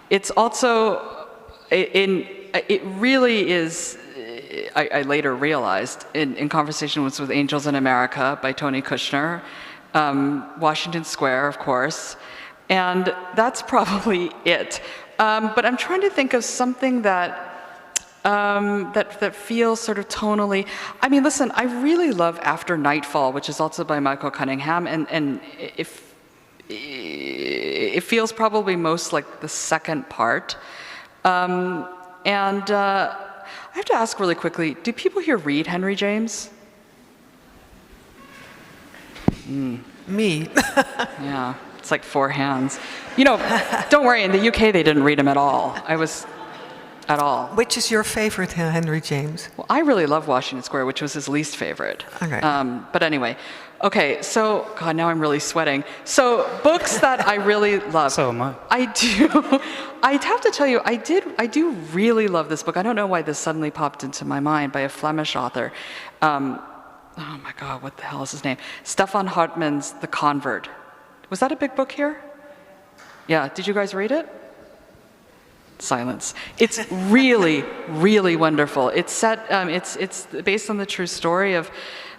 It's also, it really is, I later realized, in conversation with Angels in America by Tony Kushner, Washington Square, of course, and that's probably it. But I'm trying to think of something that feels sort of tonally. I mean, listen, I really love After Nightfall, which is also by Michael Cunningham, and it feels probably most like the second part. I have to ask really quickly, do people here read Henry James? me. Yeah, it's like 4 hands. You know, don't worry, in the UK they didn't read him at all. At all. Which is your favorite Henry James? Well, I really love Washington Square, which was his least favorite. Okay. But anyway, okay, so, God, now I'm really sweating. So, books that I really love. So am I. I do. I'd have to tell you, I do really love this book. I don't know why this suddenly popped into my mind, by a Flemish author. Oh my God, what the hell is his name? Stefan Hartmann's The Convert. Was that a big book here? Yeah, did you guys read it? Silence. It's really, really wonderful. It's set. It's based on the true story of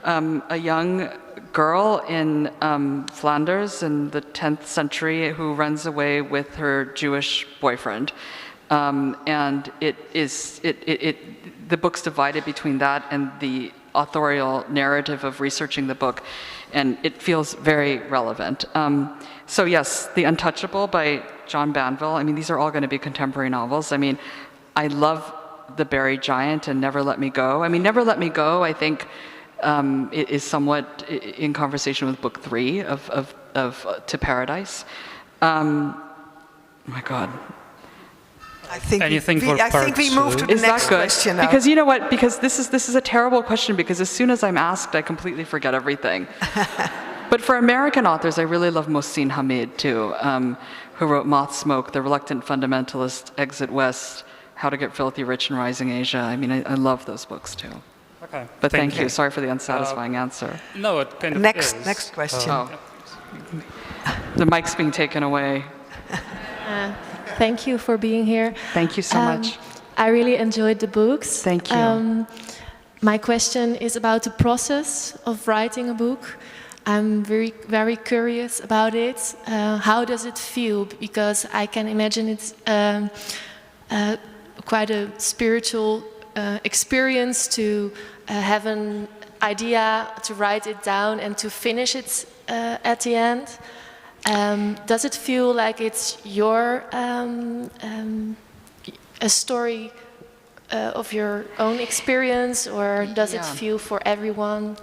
a young girl in Flanders in the 10th century who runs away with her Jewish boyfriend, and the book's divided between that and the authorial narrative of researching the book, and it feels very relevant. So yes, The Untouchable by John Banville. I mean, these are all going to be contemporary novels. I mean, I love The Buried Giant and Never Let Me Go. I mean, Never Let Me Go, I think, it is somewhat in conversation with book 3 of To Paradise. Oh my God. I think we move to the Is next that good? question now. Because you know what? Because this is a terrible question, because as soon as I'm asked, I completely forget everything. But for American authors, I really love Mohsin Hamid too, who wrote Moth Smoke, The Reluctant Fundamentalist, Exit West, How to Get Filthy Rich in Rising Asia. I mean, I love those books too. Okay. But thank you. Sorry for the unsatisfying answer. No, it kind of is. Next question. The mic's being taken away. Thank you for being here. Thank you so much. I really enjoyed the books. Thank you. My question is about the process of writing a book. I'm very, very curious about it. How does it feel? Because I can imagine it's quite a spiritual experience to have an idea, to write it down and to finish it at the end. Does it feel like it's your a story of your own experience, or does it feel for everyone?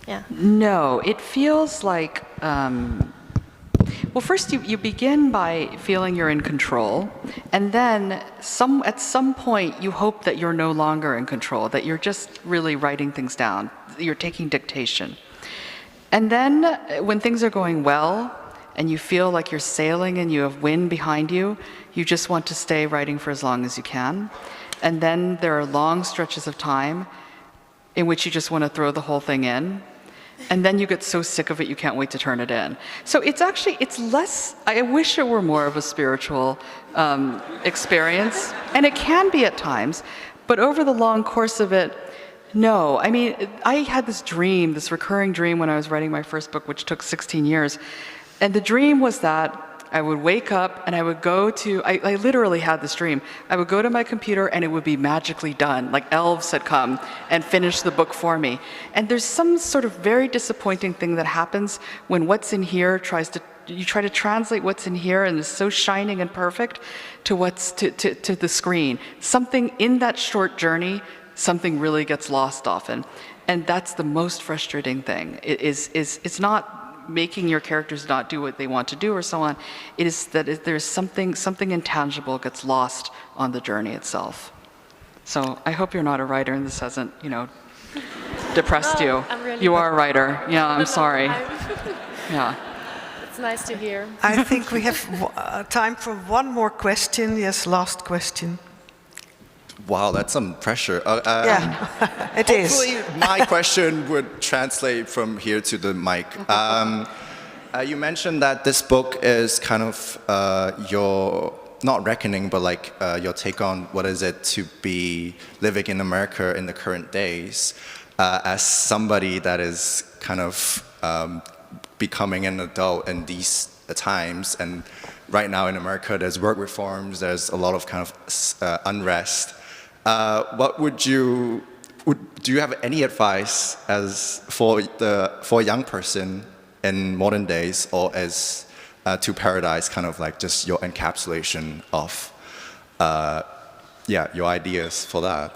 Yeah. No, it feels like, well, first you begin by feeling you're in control, and then at some point you hope that you're no longer in control, that you're just really writing things down, you're taking dictation. And then when things are going well, and you feel like you're sailing and you have wind behind you, you just want to stay writing for as long as you can. And then there are long stretches of time in which you just want to throw the whole thing in. And then you get so sick of it, you can't wait to turn it in. So it's less, I wish it were more of a spiritual experience. And it can be at times. But over the long course of it, no. I mean, I had this dream, this recurring dream when I was writing my first book, which took 16 years. And the dream was that I would wake up and I would go to, I literally had this dream. I would go to my computer and it would be magically done, like elves had come and finished the book for me. And there's some sort of very disappointing thing that happens when what's in here you try to translate what's in here and is so shining and perfect to what's to the screen. Something in that short journey, something really gets lost often. And that's the most frustrating thing. It's not making your characters not do what they want to do or so on. It is that there's something intangible gets lost on the journey itself. So I hope you're not a writer and this hasn't, depressed you. You are a writer. Yeah, I'm sorry. Yeah. It's nice to hear. I think we have time for one more question. Yes, last question. Wow, that's some pressure. Yeah, it is. Hopefully my question would translate from here to the mic. You mentioned that this book is kind of your, not reckoning, but like your take on what is it to be living in America in the current days as somebody that is kind of becoming an adult in these times. And right now in America, there's work reforms, there's a lot of kind of unrest. Do you have any advice for a young person in modern days, or as To Paradise, kind of like just your encapsulation of your ideas for that?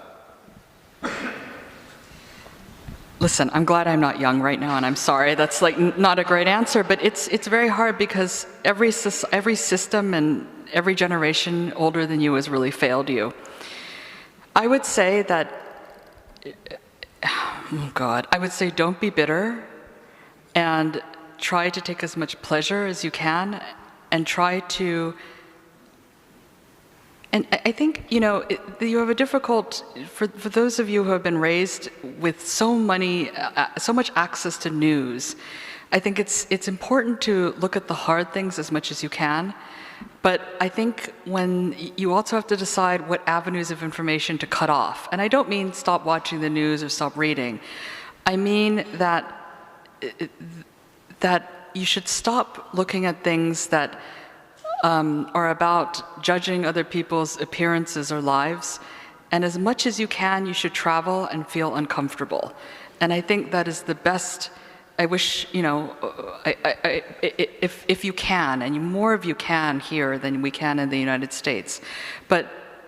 Listen, I'm glad I'm not young right now, and I'm sorry, that's like not a great answer, but it's very hard because every system and every generation older than you has really failed you. I would say that, I would say don't be bitter and try to take as much pleasure as you can and try to, and I think, you have a difficult, for those of you who have been raised with so much access to news, I think it's important to look at the hard things as much as you can. But I think when you also have to decide what avenues of information to cut off. And I don't mean stop watching the news or stop reading. I mean that you should stop looking at things that are about judging other people's appearances or lives. And as much as you can, you should travel and feel uncomfortable. And I think that is the best. I wish, if you can, and more of you can here than we can in the United States. But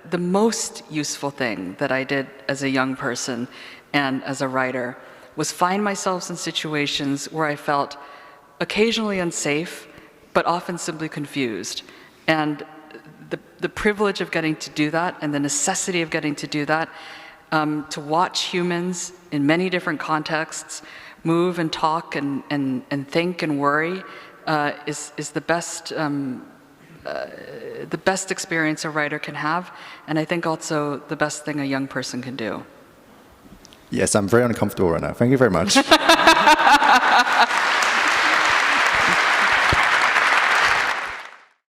the most useful thing that I did as a young person and as a writer was find myself in situations where I felt occasionally unsafe, but often simply confused. And the privilege of getting to do that and the necessity of getting to do that, to watch humans in many different contexts move and talk and think and worry is the best experience a writer can have, and I think also the best thing a young person can do. Yes, I'm very uncomfortable right now. Thank you very much.